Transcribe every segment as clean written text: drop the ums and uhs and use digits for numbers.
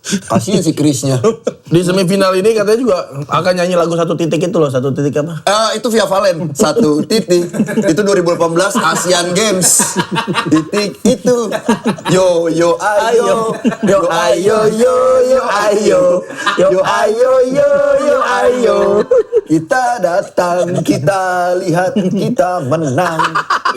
Kasihan si Krisnya. Di semifinal ini katanya juga akan nyanyi lagu Satu Titik itu loh. Satu Titik apa? Itu Via Valen. Satu titik. Itu 2018 Asian Games. Titik itu. Yo yo ayo. Yo ayo yo yo ayo. Yo ayo yo yo ayo. Kita datang, kita lihat, kita menang.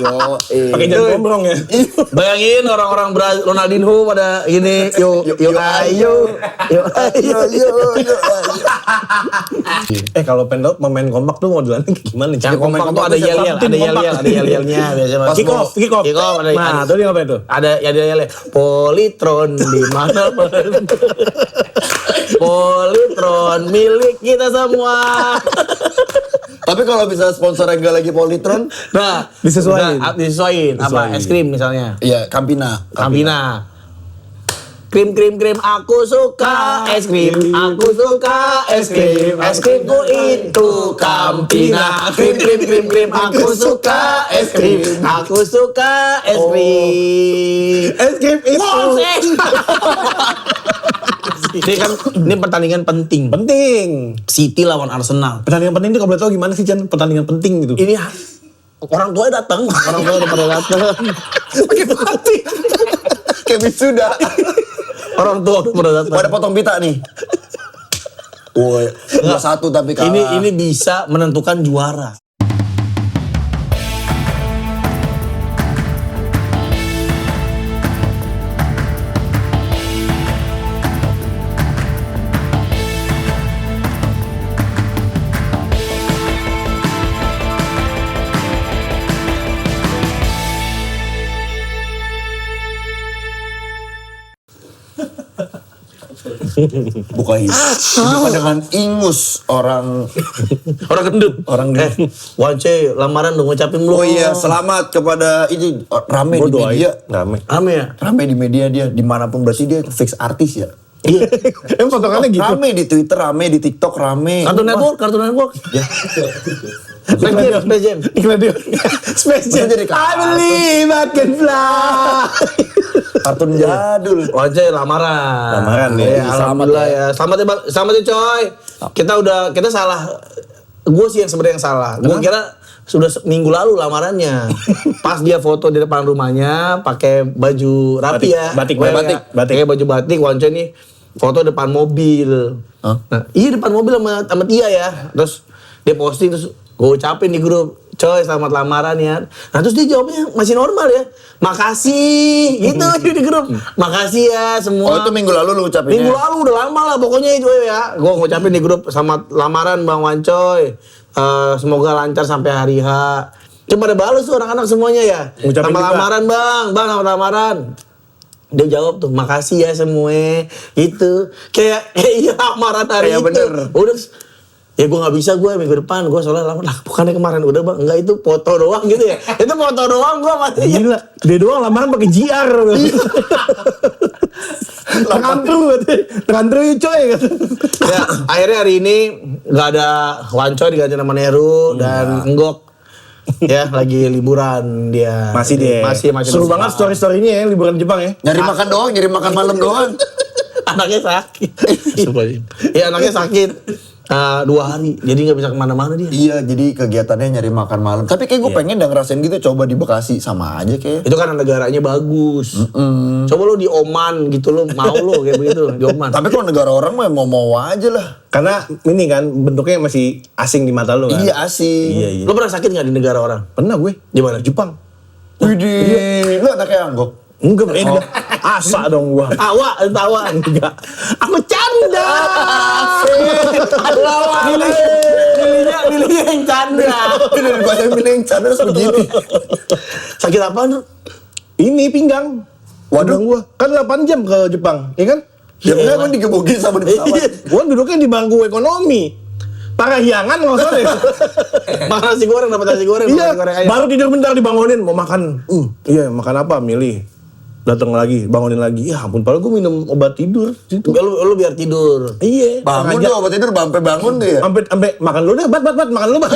Yo Pakai jantung gombrong ya. Bayangin orang-orang Ronaldinho pada gini. Yo ayo. Yo ayo yo yo ayo. Kalau pengen pemain kompak tuh modelannya gimana? Yang kompak tuh ada yel-yel, ada yel-yelnya biasanya. Kick off. Nah, tuh dia ngapain tuh? Ada yel-yel. Polytron di mana? Polytron milik kita semua. Tapi kalau bisa sponsor yang gak lagi Polytron, Nah, disesuaiin. Apa? Es krim misalnya. iya Campina. Campina. Krim, aku suka es krim. Aku suka es krim. Es krimku itu Campina. Krim, aku suka es krim. Aku suka es krim. Es krim itu. Ini pertandingan penting. Penting. City lawan Arsenal. Pertandingan penting itu kalau boleh tahu gimana sih, Chan? Pertandingan penting gitu. Ini orang tua datang. Orang tua udah pada datang. Pakai pelatih. Kayak wisuda. Orang tua udah pada datang. Pada potong pita nih. Woi, 2-1 tapi kalah. Ini bisa menentukan juara. Buka hidup dengan ingus orang gendut. Wance lamaran dong ngucapin lu. Oh iya, selamat kepada ini rame di media. Rame ya? Rame di media dia dimanapun berarti dia fix artis ya. Iya. Emang potongannya gitu. Rame di Twitter, rame di TikTok, rame. Kartun Network. Ya. Space Jam. Space Jam. Jadi I believe I can fly. Kartun jadul. Wajah lamaran. Lamaran ya. Alhamdulillah ya. Selamat ya coy. Kita salah. Gue sih yang sebenarnya yang salah. Gue kira sudah minggu lalu lamarannya. Pas dia foto di depan rumahnya pakai baju rapi ya. Batik. Pakai baju batik. Wajah nih foto depan mobil. Nah, iya depan mobil sama Tia ya. Terus dia posting terus gue ucapin di grup, coy selamat lamaran ya. Nah terus dia jawabnya masih normal ya. Makasih gitu di grup. Makasih ya semua. Oh itu minggu lalu lu ucapinnya? Minggu lalu udah lama lah pokoknya itu ya. Gue ngucapin di grup selamat lamaran Bang Wancoy. Semoga lancar sampai hari H. Coba pada balas tuh anak-anak semuanya ya. Selamat lamaran bang selamat lamaran. Dia jawab tuh, makasih ya semua. Gitu. Kayak iya lamaran hari itu. Bener. Udah. Ya gue gak bisa gue minggu depan. Gue soalnya lama lah bukannya kemarin udah bang. Enggak itu foto doang gitu ya. Itu foto doang gue masih. Gila. Dia doang lamaran pakai JR. Terantru coy. Ya akhirnya hari ini gak ada Wancoy diganti nama Neru dan Enggok. Ya lagi liburan dia. Masih seru banget story-storynya ya liburan Jepang ya. Nyari makan doang, nyari makan malam doang. Anaknya sakit. Iya anaknya sakit. 2 hari, jadi nggak bisa kemana-mana dia. Iya, jadi kegiatannya nyari makan malam. Tapi kayak gue pengen udah ngerasain gitu, coba di Bekasi sama aja kayak. Itu kan negaranya bagus. Coba lu di Oman gitu lu mau lu kayak begitu di Oman. Tapi kalau negara orang mah mau aja lah. Karena ini kan bentuknya masih asing di mata lu kan. Iya asing. Iya. Lu pernah sakit nggak di negara orang? Pernah gue. Di mana? Jepang. Widih, lu anaknya Anggok? Enggak, asa dong gua. Tawa. Enggak. Aku canda. Milihnya yang canda. Daripada milih yang canda segini. Sakit apa lu? Ini pinggang. Waduh. Pinggang gua. Kan 8 jam ke Jepang, ya kan? Ya enggak emang digebukin sama di pesawat. Gua duduknya di bangku ekonomi. Parahyangan nggak usah deh. Makan nasi goreng, dapat nasi goreng. Iya, baru tidur bentar dibangunin, mau makan. Iya, makan apa? Milih. Datang lagi, bangunin lagi. Ya ampun, padahal gue minum obat tidur. Situ. Lu biar tidur. Iya. Bangun tuh obat tidur, sampai bangun tuh ya. Sampai makan dulu dah, bat, makan dulu, bat.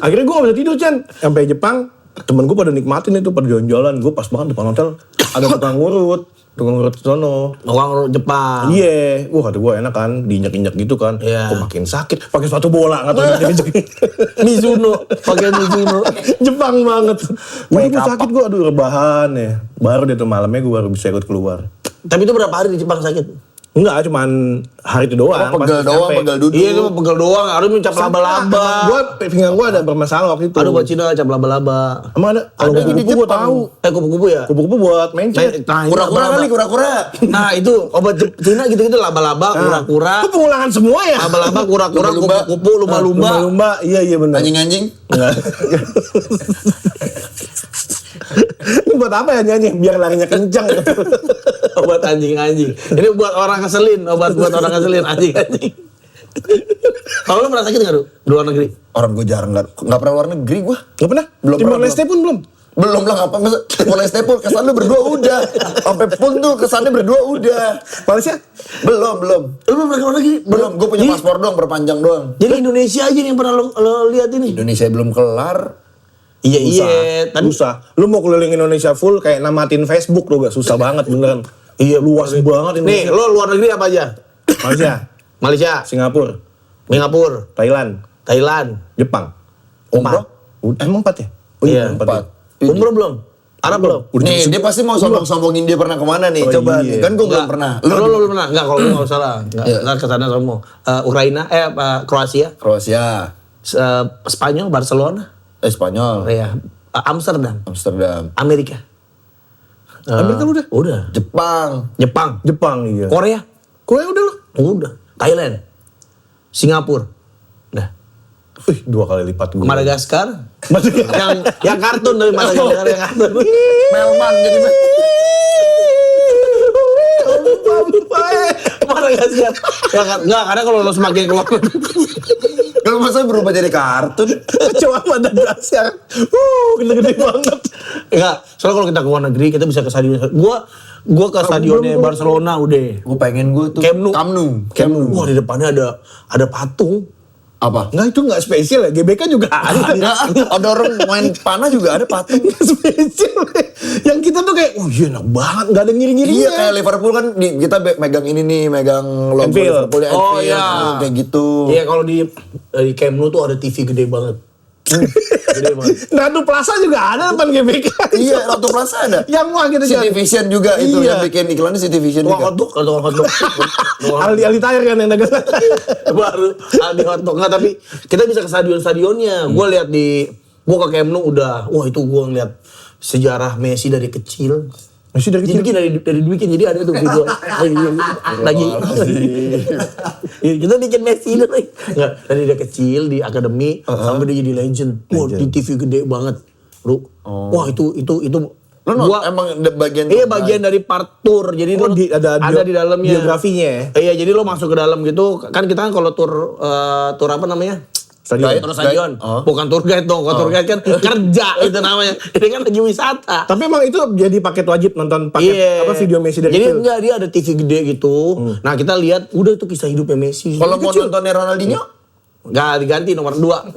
Akhirnya gue gak bisa tidur, Chan. Sampai Jepang, temen gue pada nikmatin itu, pada jalan-jalan. Gue pas banget depan hotel, ada tukang ngurut. tukang urut sono. Orang Jepang. Iya, wah kata gue enak kan, diinjak-injak gitu kan. Iya. Kok makin sakit, pakai sepatu bola nggak tahu injek-injek. Mizuno, pakai Mizuno. Jepang banget. Wah, gue kapak. sakit gue, aduh rebahan ya. Baru dia tuh malamnya gue baru bisa ikut keluar. Tapi itu berapa hari di Jepang sakit? Enggak, cuman hari itu doang. Pegel pas doang, sampai. pegel duduk. Iya itu mah pegel doang, harus mencap laba-laba. Gue pinggang gue ada bermasalah waktu itu. Aduh buat Cina cap laba-laba. Emang ada? Kalau Ada di kupu-kupu gue Jepang. tahu. Kupu-kupu ya? Kupu-kupu buat mencet. Nah, ini Kura-kura laba-laba. kali, kura-kura. Nah itu obat Cina gitu-gitu laba-laba, kura-kura, Kok pengulangan semua ya? laba-laba, kura-kura, Lumba-lumba. kupu-kupu, lumba-lumba. Lumba-lumba, iya benar. Anjing-anjing. Enggak. Ini buat apa ya nyanyi? Biar larinya kencang. Obat anjing-anjing. Ini buat orang keselin, obat buat orang keselin anjing-anjing. Kalau lu pernah sakit nggak, Du? Di luar negeri? Orang gue jarang nggak pernah luar negeri gue. Gak pernah? Belum Timor pernah, Leste pun belum? Belum lah, ngapa masa Timor Leste pun kesannya berdua udah. Sampai pun tuh kesannya berdua udah. Malaysia? Belum. Lu belum pernah ke luar negeri? Belum, gue punya Jadi- paspor doang, perpanjang doang. Jadi Indonesia aja yang pernah lo lihat ini? Indonesia belum kelar. Iya, Susah. tapi Susah. Lu mau keliling Indonesia full kayak namatin Facebook tuh gak susah banget beneran. Iya luas banget nih, Indonesia. lo luar negeri apa aja? Malaysia, Malaysia, Singapura, Singapura, Thailand, Thailand. Jepang. Umroh? Emang 4 ya? Iya, empat. Umroh belum? Arab belum? Nih, dia pasti mau sombong-sombongin dia pernah kemana nih. Oh, Coba iya. nih, kan gue belum pernah. Lu belum pernah? Enggak, kalau lu enggak usah lah. Enggak, Iya. ntar kesana semua. Ukraina, Kroasia, Kroasia, Spanyol, Barcelona, Spanyol, ya, Amsterdam, Amsterdam, Amerika. Amerika lu udah? Udah. Jepang. Jepang, Jepang iya. Korea, Korea udah loh. udah. Thailand, Singapura, udah. Wih, 2 kali lipat gue. Madagaskar, yang kartun dari Madagaskar yang kartun. Melman jadi Madagaskar. Ya kan, enggak, karena kalau lo semakin keluar. kalau masa berubah jadi kartun. Coba Madagaskar. Gede-gede banget. Enggak, soalnya kalau kita ke luar negeri kita bisa ke stadion. Gua ke stadionnya Barcelona udah. Gue pengen gue tuh Camp Nou. Camp Nou. Wah, di depannya ada patung. Apa? Enggak, itu enggak spesial ya. GBK juga ada. Ada orang main panah juga ada patung. Spesial. Yang kita tuh kayak, oh iya enak banget. Enggak ada ngiring-ngiringnya. Iya, kayak Liverpool kan kita megang ini nih, megang logo Anfield. Liverpool, Oh, Anfield, iya. kayak gitu. Iya, kalau di Camp Nou tuh ada TV gede banget. Gede banget. Ratu Plaza juga ada depan GBK. Iya, Ratu Plaza ada. Yang wah gitu City Vision juga itu Iya. yang bikin iklannya City Vision Tukang juga. hotdog. Ali tayar kan yang dagang. Baru di hotdog. Nggak, tapi kita bisa ke stadionnya. Gue lihat gue ke Camp Nou udah, wah itu gue ngeliat sejarah Messi dari kecil. Masih dari Jadi kecil. bikin dibikin, jadi ada tuh video lagi. Iya, kita bikin Messi dulu. Nggak, dari dia kecil di akademi sampai dia jadi legend. Wah, di TV gede banget, bro. Wah itu. Lu emang bagian Iya, bagian dari part tour. Jadi Oh, lu ada di dalamnya. biografinya ya? Iya, jadi lo masuk ke dalam gitu. Kan kita kan kalau tour apa namanya? Stadion. Tour stadion. Oh. Bukan tour guide dong. Kalau tour guide kan kerja itu namanya. Ini kan lagi wisata. Tapi emang itu jadi paket wajib nonton paket apa video Messi dari Jadi kecil. enggak, dia ada TV gede gitu. Nah, kita lihat udah itu kisah hidupnya Messi. Kalau mau Kecil. nontonnya Ronaldinho, Enggak, diganti nomor 2.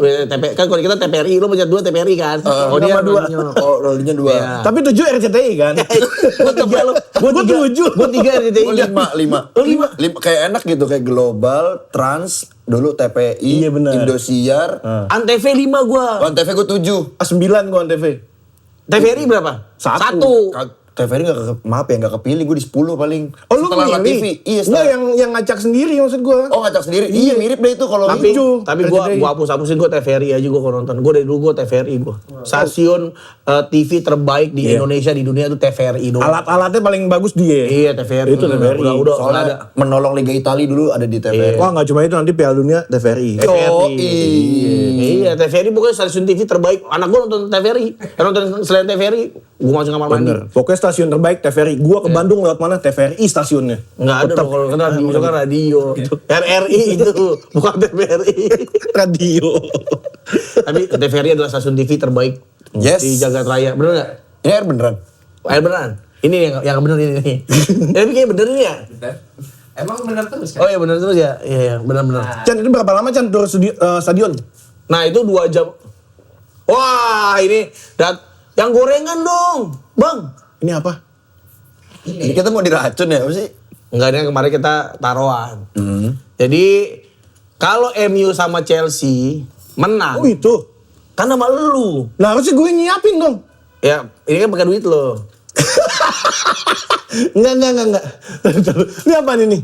Kan kalau kita TPRI, lo punya 2 TPRI kan. Oh, dia nomor 2. Ronaldinho. oh Ronaldinho 2. Iya. Tapi 7 RCTI kan? Gua 3 lo. Gua 7. Gua 3 RCTI. Oh, 5. Oh, 5. Kayak enak gitu, kayak Global, Trans, dulu TPI, Iya, benar. Indosiar. Antv 5 gua. Antv gue 7. 9 gua Antv. TVRI berapa? 1. TVRI maaf ya, nggak kepilih, gue di 10 paling. Oh lu Setelah milih? TV. Iya, Enggak setelah. yang ngacak sendiri maksud gua. Oh, ngacak sendiri. Iya, mirip deh itu kalau Tapi Tujuh. gua RCTI. hapus-hapusin, gua TVRI aja gua kalau nonton. Gua dari dulu gua TVRI gua. Stasiun TV terbaik di Indonesia di dunia itu TVRI doang. Alat-alatnya paling bagus dia. Iya, TVRI. Itu TVRI. Udah soalnya ada. menolong Liga Italia dulu ada di TVRI. Wah enggak cuma itu, nanti Piala Dunia TVRI. Iya, TVRI pokoknya stasiun TV terbaik. Anak gua nonton TVRI. Nonton selain TVRI, gua masuk kamar mandi. Bener. Pokoknya stasiun terbaik TVRI. Gua ke Bandung lewat mana? TVRI stasiunnya. Enggak ada dong kalau kan radio itu kan radio. RRI itu bukan TVRI. Radio. Tapi TVRI adalah stasiun TV terbaik Yes. di jagat raya. Bener nggak? Ini air beneran. Air beneran. Ini yang bener ini nih. Tapi kayak bener ini ya. Emang benar terus kan? Oh iya bener terus ya. Iya bener. Chan, itu berapa lama Chan tur stadion? Nah itu 2 jam. Wah ini yang gorengan dong, bang. Ini apa? Ini kita mau diracun ya apa sih? Enggak, ini kemarin kita taruhan. Jadi kalau MU sama Chelsea menang, Oh itu. kan sama lu. Nah harusnya gue nyiapin dong. Ya, ini kan pakai duit lo. Enggak. Ini apaan ini?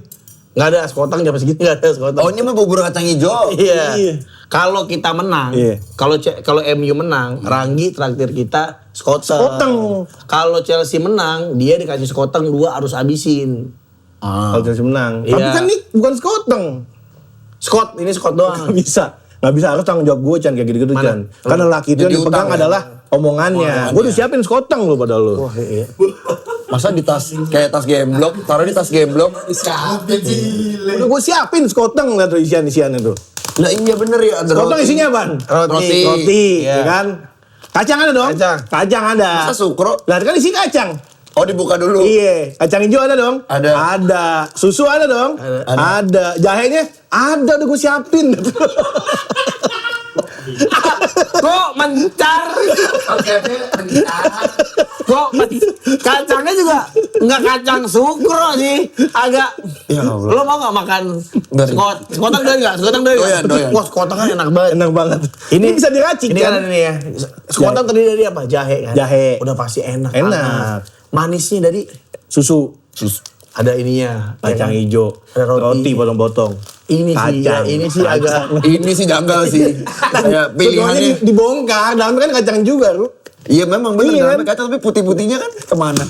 Nggak ada sekotang jam segini, nggak ada sekotang. Oh ini mah bubur kacang hijau. Iya. Kalau kita menang, Iya. kalau MU menang, Ranggi traktir kita sekoteng. Sekoteng. Kalau Chelsea menang, dia dikasih sekoteng 2 harus habisin. Kalau Chelsea menang. Iya. Tapi kan ini bukan sekoteng. Ini skot doang. Nggak bisa harus tanggung jawab gue Chan kayak gitu-gitu Mana? Chan. Karena laki itu yang Jadi dipegang utang, ya? adalah omongannya. Gue udah siapin sekoteng lo pada lo. Iya. Masa di tas kayak tas gemblok, taruh di tas gemblok. Udah gue siapin sekoteng lihat tuh isian-isiannya tuh. Nah iya bener ya ada Sekoteng roti. isinya apaan? Roti. Roti, Iya. ya kan? Kacang ada dong? Kacang. ada. Masa sukro? Lah kan isi kacang. Oh dibuka dulu. Iya, kacang hijau ada dong? Ada. Susu ada dong? Ada. Jahenya ada udah gue siapin. Kok mencar? Kacangnya juga nggak kacang sukro sih, agak. Ya Allah. Lo mau nggak makan Dari. sekotang dari nggak? Sekotang dari nggak? Doyan. Wah sekotang kan enak banget. Enak banget. Ini bisa diracik Ini kan ini ya. Sekotang terdiri dari apa? Jahe kan? Jahe. Udah pasti enak. Enak. panas. Manisnya dari Susu. ada ininya. Kacang ya kan? hijau. Ada roti. potong-potong. Ini sih, ya, Kacang. ini sih agak. Ini sih janggal sih. Kayak Pilihannya pilihannya. dibongkar, dalamnya kan kacang juga, Ru. Iya memang bener Iya, dalamnya kacang tapi putih-putihnya kan kemana?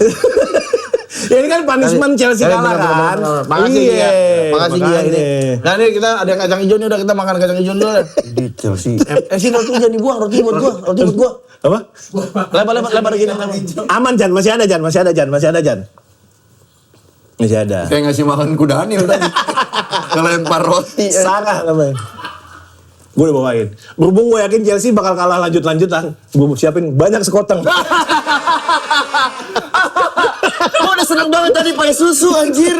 Ya ini kan punishment Chelsea kalah kan. Makasih Iya, ya. Makasih dia ini. makanya. Nah ini kita ada kacang hijau nih, udah kita makan kacang hijau dulu. Di Chelsea. Sini roti jangan dibuang, roti buat gua. Apa? Lebar gini. Aman Jan, masih ada Jan. Masih ada. Kayak ngasih makan kuda Daniel tadi. Ngelempar roti. Salah namanya. Gue udah bawain. Berhubung gue yakin Chelsea bakal kalah lanjut-lanjutan, gue siapin banyak sekoteng. Gue udah seneng banget tadi pakai susu anjir.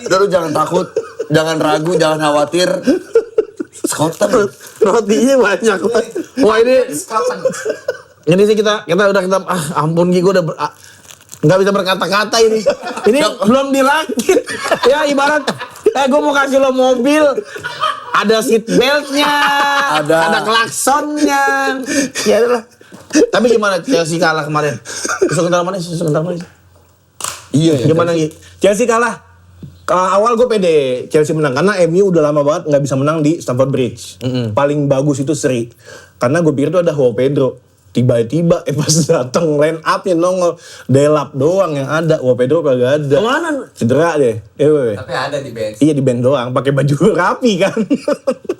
Udah lu jangan takut, jangan ragu, jangan khawatir. Sekoteng. Rotinya banyak. Wah ini sih kita ampun Gi, gue udah nggak bisa berkata-kata ini. Ini belum dirakit. Ya ibarat gue mau kasih lo mobil, ada seat beltnya, ada klaksonnya. Ya udah. Tapi gimana Chelsea kalah kemarin? Susu kental manis. Iya ya. Gimana Gi? Chelsea kalah. Awal gue pede Chelsea menang karena MU udah lama banget nggak bisa menang di Stamford Bridge. Paling bagus itu seri. Karena gue pikir itu ada Joao Pedro. Tiba-tiba pas datang line up-nya nongol Delap doang yang ada. Joao Pedro kagak ada. Kemana? Cedera deh. Tapi ada di bench. Iya di band doang, pakai baju rapi kan.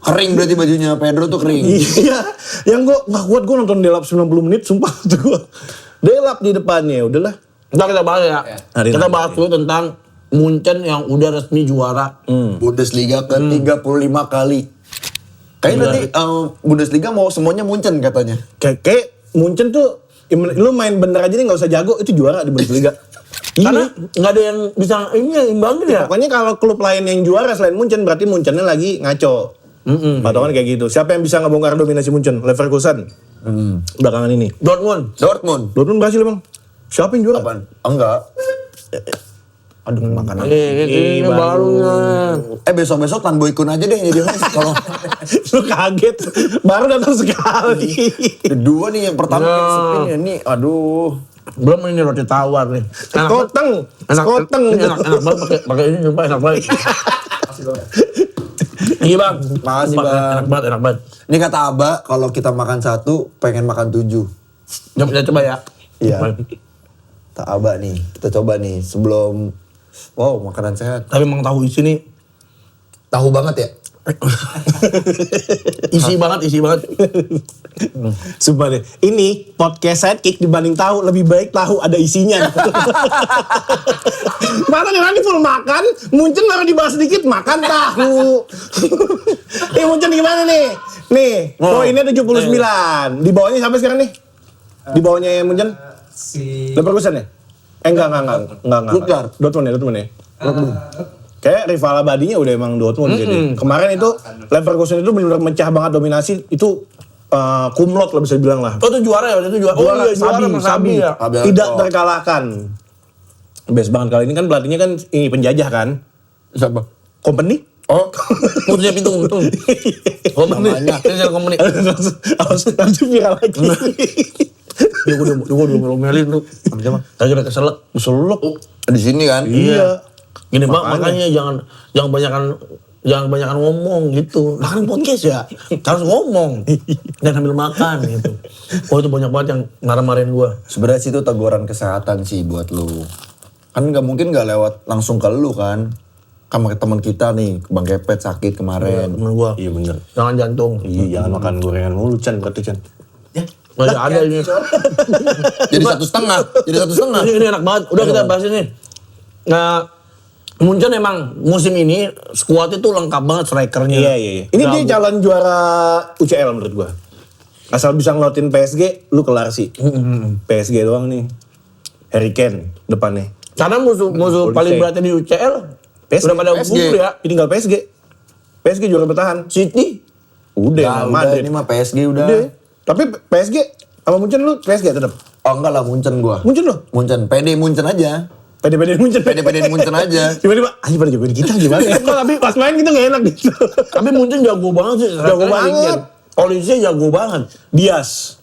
Kering berarti bajunya Pedro tuh kering. Iya, yang gue nggak kuat gue nonton Delap 90 menit, sumpah tuh gue. Delap di depannya, udahlah. Ntar kita bahas ya. Hari Kita nanti. bahas dulu tentang Munchen yang udah resmi juara. Bundesliga ke 35 kali. Kayaknya nanti Bundesliga mau semuanya Munchen katanya. Kayak Munchen tuh, lu main bener aja nih nggak usah jago, itu juara di Bundesliga. Karena nggak ada yang bisa ini yang imbangin ya. Pokoknya kalau klub lain yang juara selain Munchen, berarti Munchennya lagi ngaco. Patokan kayak gitu. Siapa yang bisa ngebongkar dominasi Munchen? Leverkusen. Belakangan ini. Dortmund. Dortmund berhasil bang. Siapa yang juara? Apaan? Enggak. Aduh makanan. Ini barunya. Besok-besok Tan Boykun aja deh jadi host kalau Lu kaget. Baru datang sekali. kedua nih yang pertama yang spin ya nih aduh. Belum ini roti tawar nih. Sekoteng. Enak banget pakai ini sumpah enak banget. Iya bang. Makasih, Bang. Enak banget. Ini kata Aba kalau kita makan 1 pengen makan 7. Coba ya. Iya. Tak Aba nih, kita coba nih sebelum makanan sehat. Tapi emang tahu isi nih Tahu banget ya? isi banget. Sumpah deh. Ini podcast sidekick dibanding tahu lebih baik tahu ada isinya. Mana nih nanti full makan, Munchen baru dibahas sedikit makan tahu. Nih Munchen gimana nih? Nih, poinnya 79. Di bawahnya sampai sekarang nih? Di bawahnya Munchen? Si Leverkusen ya? Enggak. Stuttgart. Dortmund ya. Kayak rival abadinya udah emang Dortmund jadi. Kemarin itu Leverkusen itu benar-benar mecah banget dominasi. Itu kumlot lah bisa dibilang lah. Oh itu juara ya, waktu itu juara. Oh iya juara sama Sabi ya. Tidak terkalahkan. Best banget kali ini kan pelatihnya kan ini penjajah kan. Siapa? Company. Oh, Putusnya pintu untung. Namanya. Ini kompeni. Langsung viral lagi. Dia gua udah ngomelin tuh. Lagi udah keselak. di sini kan? Iya. Gini Bang, makanya jangan banyakan ngomong gitu. Nah kan podcast ya, harus ngomong dan sambil makan gitu. Oh itu banyak banget yang marah-marahin gua. Sebenarnya sih itu teguran kesehatan sih buat lu. Kan nggak mungkin nggak lewat langsung ke lu kan. Sama teman kita nih, Bang Kepet sakit kemarin. Menurut gua. Iya bener. Jangan jantung. Iya jangan makan gorengan mulu Chan, berarti Chan. Masih ada ini. Jadi 1,5. Ini enak banget. Udah kita bahas ini. Nah, Munchen emang musim ini skuad itu lengkap banget strikernya. Iya. Ini dia calon juara UCL menurut gua. Asal bisa ngelotin PSG, lu kelar sih. PSG doang nih. Harry Kane depannya. Karena musuh paling beratnya di UCL PSG. udah pada gugur ya. Ini tinggal PSG. PSG juara bertahan. City. Udah, Udah ini mah PSG udah. Udah. Tapi PSG sama Munchen lu PSG tetap. Oh enggak lah Munchen gua. Munchen lu? Munchen, PD Munchen aja. Pede-pede Munchen. PD Munchen aja. Tiba-tiba, aja pada jagoin kita gimana ya? Tapi pas main kita gak enak gitu. Tapi Munchen jago banget sih. Jago banget. Olise jago banget. Dias.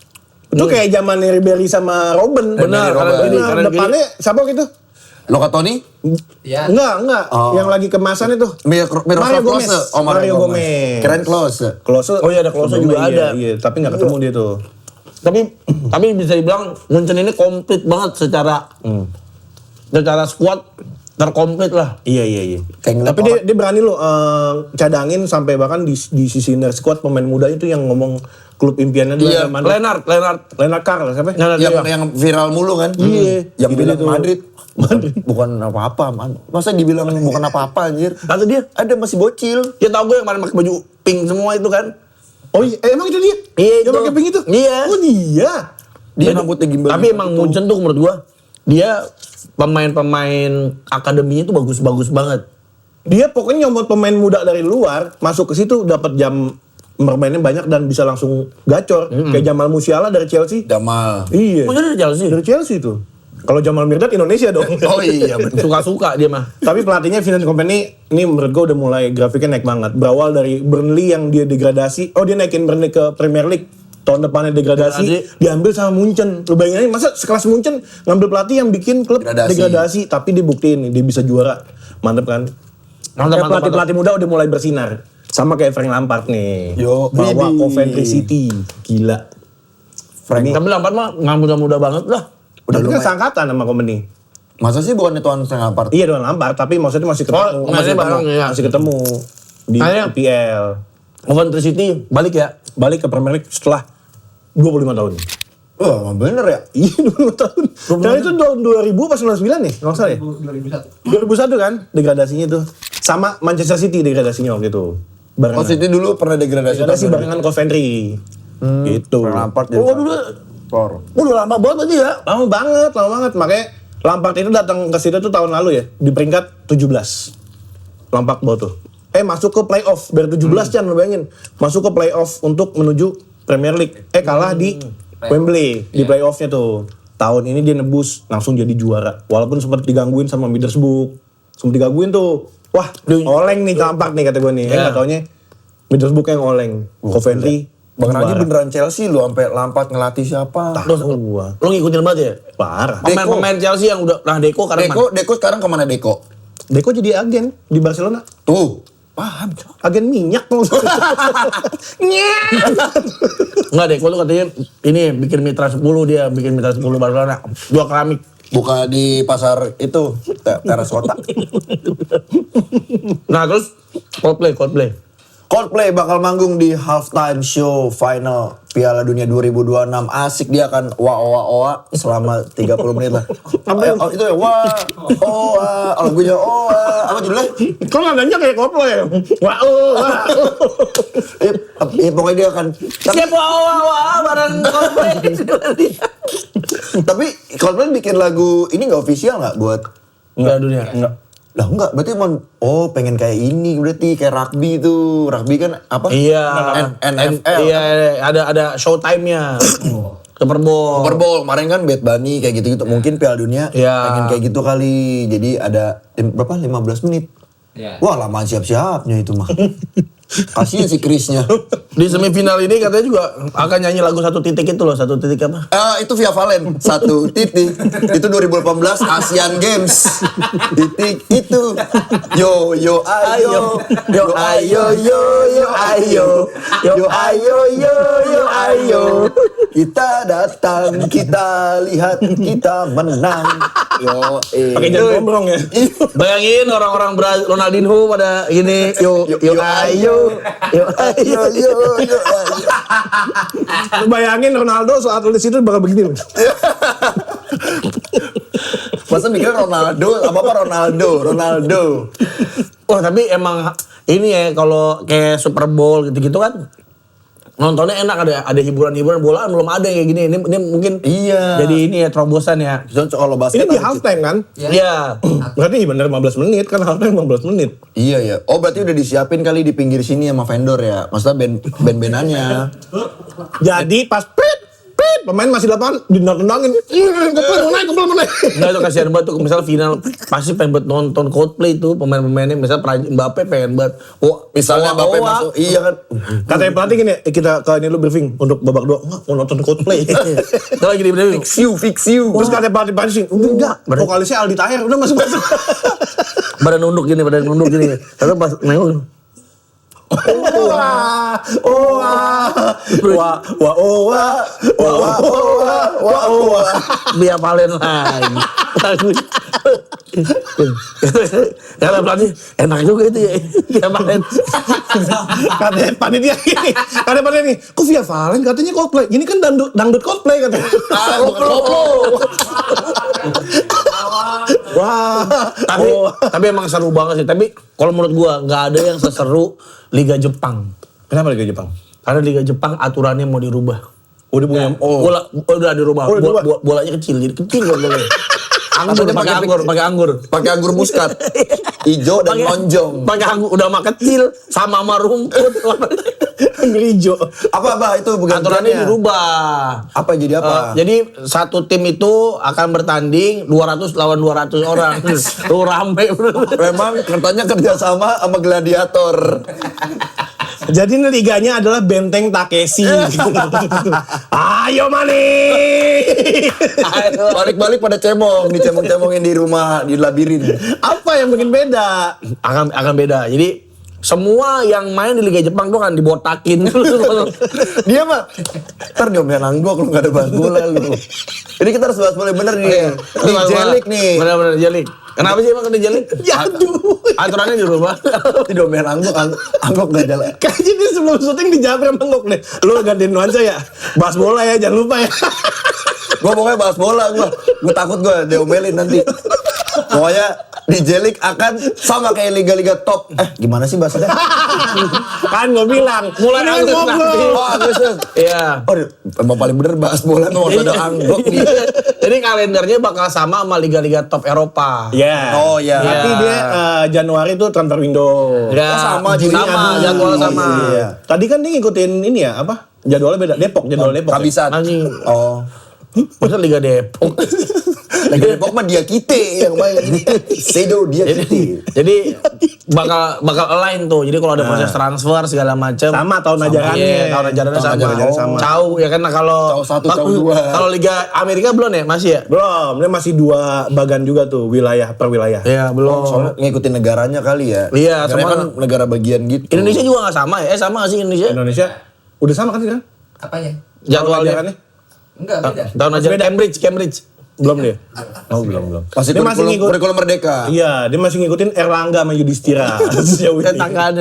Itu kayak zaman Ribery sama Robben. Benar, Benar. Depannya siapa gitu? Lokatoni? Iya. Enggak. Yang lagi kemasan itu. Miroslav Klose. Oh Mario Gomez. Keren Klose. Klose. Oh iya ada Klose juga ada. Iya, tapi gak ketemu dia tuh. Tapi bisa dibilang Munchen ini komplit banget secara squad terkomplit lah. Iya. Kayak Tapi dia berani loh cadangin sampai bahkan di sisi inner squad pemain muda itu yang ngomong klub impiannya dia Iya, Madrid. Lennart Carl siapa? yang viral mulu kan? Iya. Yang bilang Gitu. Madrid. Bukan apa-apa, man. Masa dibilang bukan apa-apa anjir? Kata dia, Ada masih bocil. dia tau gue yang kemarin pakai baju pink semua itu kan. Oh iya, emang itu dia? Iya, Yang itu. pakai pink itu? Iya. Oh dia. Dia rambutnya gimbal. Tapi emang Munchen tuh menurut gua dia pemain-pemain akademinya tuh bagus-bagus banget. Dia pokoknya nyomot pemain muda dari luar, masuk ke situ dapat jam bermainnya banyak dan bisa langsung gacor. Kayak Jamal Musiala dari Chelsea. Jamal. Iya. Munchen dari Chelsea. Dari Chelsea itu. Kalau Jamal Mirdad Indonesia dong. Oh iya bener. Suka-suka dia mah. Tapi pelatihnya Vincent Kompany ini menurut gue udah mulai grafiknya naik banget. Berawal dari Burnley yang dia degradasi. Oh dia naikin Burnley ke Premier League. Tahun depannya degradasi. Diambil sama Munchen. Lu bayangin aja, masa sekelas Munchen ngambil pelatih yang bikin klub degradasi. Tapi dia buktiin nih, dia bisa juara. Mantep kan? Pelatih-pelatih muda udah mulai bersinar. Sama kayak Frank Lampard nih. Yo, bawa baby. Coventry City. Gila. Tapi Lampard mah nggak muda-muda banget lah. Tapi kan seangkatan sama Kompany. Masa sih bukan itu Frank Lampard? Iya dengan Lampard, tapi maksudnya masih ketemu. masih bareng, iya. Masih ketemu di Kayaknya- IPL. Coventry City balik ya. Balik ke Premier League setelah 25 tahun. Oh bener ya? Iya 25 tahun. Dan itu tahun 2000 pas 99 nih, nggak salah ya? 2001. 2001 kan degradasinya itu. Sama Manchester City degradasinya waktu itu. Barengan. Oh City dulu pernah degradasi. Degradasi barengan Coventry. Gitu. Frank Lampard jadi Oh dulu, udah lama banget tadi ya. Lama banget. Makanya Lampard itu datang ke situ tuh tahun lalu ya, di peringkat 17. Lampard bawa tuh. Masuk ke playoff dari 17 Chan, lu bayangin. Masuk ke playoff untuk menuju Premier League. Kalah di Wembley di playoffnya tuh. Tahun ini dia nebus langsung jadi juara. Walaupun sempat digangguin sama Middlesbrough. Sempat digangguin tuh. Wah, oleng nih Lampard nih kata gue nih. Nggak taunya Middlesbrough yang oleng. Coventry. Bang Raji juara. beneran Chelsea lu sampai Lampard ngelatih siapa? Tahu gua. Lo ngikutin banget ya? Parah. Pemain Chelsea yang udah, nah Deco karena Deko sekarang kemana Deko? Deko jadi agen di Barcelona. Tuh, paham. Agen minyak maksudnya. Enggak Deco tuh katanya ini bikin mitra 10 dia, bikin mitra 10 Barcelona. 2 keramik. Buka di pasar itu, teras kota. Nah terus Coldplay. Coldplay bakal manggung di halftime show final Piala Dunia 2026. Asik, dia akan oa selama 30 menit lah. Itu ya oa, lagunya oa. Apa judulnya? Kok nadanya kayak Coldplay? Wah. Pokoknya dia akan. Siapa oa bareng Coldplay. Tapi Coldplay bikin lagu ini nggak official nggak buat? Enggak dunia. Enggak. Lah enggak, berarti emang pengen kayak ini berarti kayak rugby itu. Rugby kan apa? Iya. NFL. Iya, ada showtime-nya. Super Bowl. Super Bowl kemarin kan Bad Bunny kayak gitu-gitu. Mungkin Piala Dunia Iya. pengen kayak gitu kali. Jadi ada berapa? 15 menit. Iya. Wah, lama siap-siapnya itu mah. Kasihan si Chrisnya. Di semifinal ini katanya juga akan nyanyi lagu Satu Titik itu loh, Satu Titik apa? Itu Via Valen, Satu Titik. Itu 2018 Asian Games. Titik itu. Yo yo ayo. Yo ayo yo yo ayo. Yo ayo yo yo ayo. Kita datang, kita lihat, kita menang. Yo Pakai jam gombrong ya. Bayangin orang-orang Ronaldinho pada gini, yo ayo. Yo ayo. Yo yo ayo. Lu bayangin Ronaldo saat tulis itu bakal begini. Masa mikir Ronaldo, apa Ronaldo. Wah, tapi emang ini ya kalau kayak Super Bowl gitu-gitu kan nontonnya enak, ada hiburan-hiburan bola belum ada kayak gini. Ini mungkin Iya. jadi ini ya terobosan ya. Kalau basket Ini di halftime kan? Iya. Berarti bener 15 menit kan halftime 15 menit. Iya ya. Oh berarti udah disiapin kali di pinggir sini sama vendor ya. Maksudnya band-bandannya. Jadi pas pemain masih di lapangan ditendangin. Kepala mau naik. Enggak, itu kasihan banget tuh misal final pasti pengen buat nonton Coldplay tuh pemain-pemainnya, misal Mbappe pengen banget. Misalnya Mbappe masuk. Iya kan. Katanya pelatih gini, kita ke ini lu briefing untuk babak 2. Enggak, mau nonton Coldplay. Itu lagi di briefing. Fix you. Terus katanya pelatih enggak, vokalisnya Aldi Taher udah masuk. Badan nunduk gini. Lalu pas nengok Via Valen lagi. Karena pelatih enak juga itu ya. Via Valen. Katanya panitia ini, kok Via Valen katanya Coldplay. Ini kan dangdut Coldplay katanya. Wah. Tapi emang seru banget sih. Tapi kalau menurut gua nggak ada yang seseru Liga Jepang. Kenapa Liga Jepang? Karena Liga Jepang aturannya mau dirubah. Udah punya Bola udah dirubah. Oh, udah dirubah. Bolanya kecil, jadi kecil bolanya. Anggur, Maksudnya pakai anggur. Pakai anggur muskat. Ijo dan lonjong. Pakai anggur udah mah kecil sama rumput. anggur hijau. Apa itu Aturannya dirubah. Apa jadi apa? Jadi satu tim itu akan bertanding 200 lawan 200 orang. Tuh rame. Memang katanya kerjasama sama gladiator. Jadi ini liganya adalah Benteng Takeshi. Ayo Mani. Balik-balik pada cemong, dicemong-cemongin di rumah, di labirin. Apa yang bikin beda? Akan beda. Jadi semua yang main di Liga Jepang tuh kan dibotakin. Dia mah ntar diomelin anggok lu gak ada bahas bola lu. Jadi kita harus bahas bola bener nih. Di Jelik nih. Bener-bener Jelik. Kenapa sih emang kena Jelik? Aduh. Aturannya dirubah. Diomelin anggok gak jalan. Kayaknya dia sebelum syuting dijawab sama Ngok nih. Lu gantiin nuansa ya. Bahas bola ya, jangan lupa ya. Gua pokoknya bahas bola gua takut gua diomelin nanti. Pokoknya di Jelik akan sama kayak liga-liga top. Gimana sih bahasanya? Kan gue bilang, Mulai ini Agustus nanti. ngobrol. Oh, Agustus. Iya. Oh, emang paling bener bahas bola memang harus ada anggok nih. Jadi kalendernya bakal sama liga-liga top Eropa. Ya. Oh, ya. Tapi dia Januari itu transfer window. Ya, sama, Juni, jadwalnya sama. Iya. Tadi kan dia ngikutin ini ya, apa? Jadwalnya beda. Jadwal Depok. Ya? Kehabisan. Anjing. Oh. Masa Liga Depok. Lagi Depok mah dia kita yang main. Sedo dia kita. Jadi bakal align tuh. Jadi kalau ada proses transfer segala macam Sama tahun ajarannya. Iya, tahun ajarannya Tahun sama. ajarannya sama. Cau ya kan kalau Cau 1, Cau 2. Kalau Liga Amerika belum ya? Masih ya? Belum, dia masih 2 bagan juga tuh, wilayah per wilayah. Iya, belum. Soalnya ngikutin negaranya kali ya. Iya, Negaranya sama- kan negara bagian gitu. Indonesia juga nggak sama ya? Sama nggak sih Indonesia? Indonesia udah sama kan sekarang? Apanya? Jadwalnya. Ajarannya? Enggak, beda. Tahun ajaran Cambridge. Belum dia. Oh, belum. Masih Dia masih ngikut. kurikulum merdeka. Iya, dia masih ngikutin Erlangga sama Yudhistira. Sejauh ini. Tetanggaan.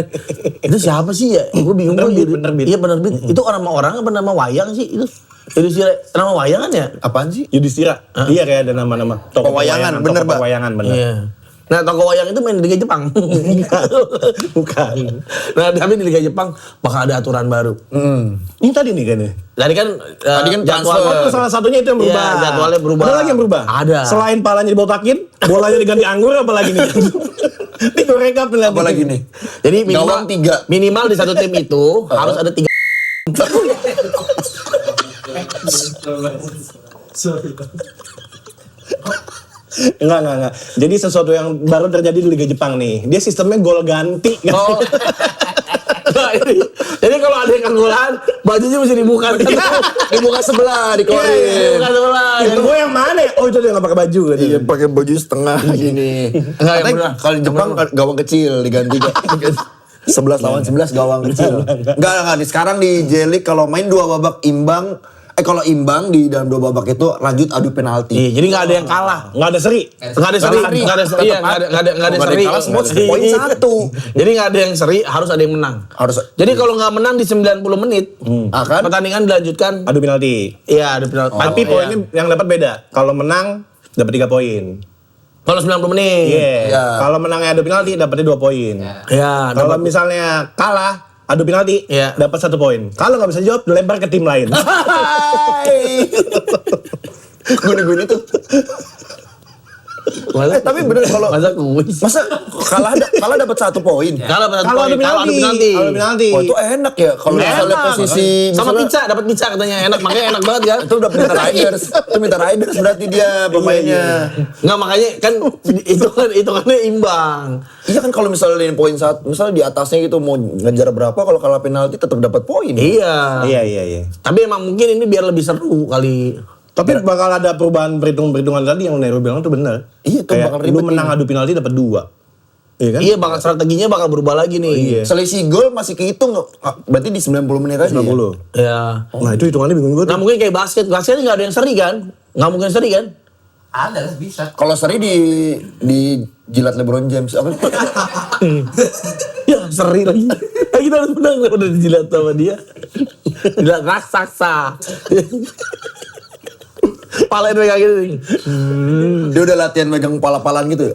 Itu siapa sih ya? Gue bingung. Penerbit. Iya penerbit. Itu orang apa nama wayang sih itu? Itu sih nama wayang kan ya? Apaan sih? Yudhistira. Iya kayak ada nama-nama. Toko Pewayangan, bener, Pak. Pewayangan, bener. Iya. Nah, toko wayang itu main di Liga Jepang. Bukan. Nah, tapi di Liga Jepang bakal ada aturan baru. Ini tadi nih kan ya? Tadi kan jadwal transfer. Oh, salah satunya itu yang berubah. Iya, jadwalnya berubah. Ada lagi yang berubah? Ada. Selain palanya dibotakin, bolanya diganti anggur apa lagi nih? Ini gue rekap nih. Apa lagi nih? Jadi minimal Gawang 3. Minimal di satu tim itu harus ada 3. Enggak. Jadi sesuatu yang baru terjadi di Liga Jepang nih. Dia sistemnya gol ganti. Oh. Nah, jadi kalau ada yang kegolan, bajunya mesti dibuka. Dibuka sebelah, dikeluarin. Dibuka sebelah. Itu gue yang mana ya? Oh itu dia nggak pakai baju kan? Iya, pakai baju setengah gini. Enggak, yang Katanya bener. kalau di Jepang gawang kecil diganti 11 lawan 11 gawang kecil. Enggak. Sekarang di J-League kalau main 2 babak imbang, kalau imbang di dalam 2 babak itu lanjut adu penalti. Iya, jadi nggak ada yang kalah. Nggak ada seri. Nggak ada seri, nggak ada seri, iya, nggak ada Nggak ada seri. yang kalah, semua Iya. poin 1. Jadi nggak ada yang seri, harus ada yang menang. Harus. Jadi kalau nggak menang di 90 menit, Akan pertandingan dilanjutkan. Adu penalti. Iya, ada penalti. Tapi poinnya yang dapat beda. Kalau menang dapat 3 poin. Kalau 90 menit. Iya. Iya. Kalau menangnya adu penalti dapatnya 2 poin. Iya, Kalau dapat. misalnya kalah adu penalti Iya. dapat 1 poin. Kalau nggak bisa jawab dilempar ke tim lain. Guni-guni tuh. Tapi bener kalau masa kuis. masa kalah dapat 1 poin. Kalah pada Kalau adu penalti. Kalau adu penalti. Oh itu enak ya kalau misalnya Enak. posisi Sama misalnya- pizza, dapat pizza katanya enak, makanya enak banget kan. itu udah minta riders. Itu minta riders berarti dia pemainnya. Nggak, makanya kan itu kan imbang. Iya kan kalau misalnya di poin 1, misalnya di atasnya gitu mau ngejar berapa kalau kalah penalti tetap dapat poin. Iya. Iya. Tapi emang mungkin ini biar lebih seru kali. Tapi bakal ada perubahan perhitungan tadi yang Nero bilang tuh benar. Iya, tuh Kayak bakal ribet lu menang adu penalti dapat 2. Iya kan? Iya, bakal strateginya bakal berubah lagi nih. Iya. Selisih gol masih kehitung berarti di 90 menit aja. 90. Iya. Nah, itu hitungannya bingung gue tuh. Nah mungkin kayak basket nggak ada yang seri kan? Nggak mungkin seri kan? Ada lah bisa. Kalau seri di jilat LeBron James apa? Ya seri lagi. Kita harus menang udah dijilat sama dia. Jilat raksasa. Palain megang gitu nih. Dia udah latihan megang pala-palan gitu.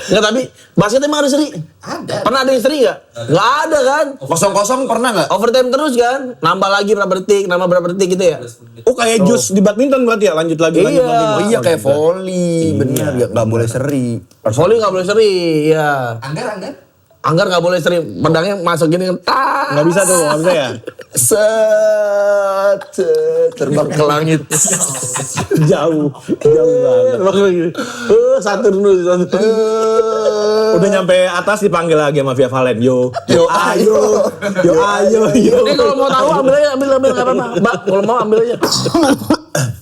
Nggak, tapi basket emang ada seri? Ada. Pernah ada yang seri nggak? Nggak ada kan? 0-0 pernah nggak? Overtime terus kan? Nambah lagi berapa detik, nambah berapa detik gitu ya? Oh kayak jus di badminton berarti ya lanjut lagi. Iya. Oh iya kayak volley, bener ya nggak boleh seri. Volley nggak boleh seri, ya. Anggar nggak boleh seri, pedangnya masuk gini kan. Nggak bisa tuh, nggak bisa ya. Set, terbang ke langit. Jauh banget. Saturnus. Udah nyampe atas dipanggil lagi sama Via Valen. Yo ayo. Ini kalau mau tahu ambil aja, ambil nggak apa-apa. Mbak, kalau mau ambil aja.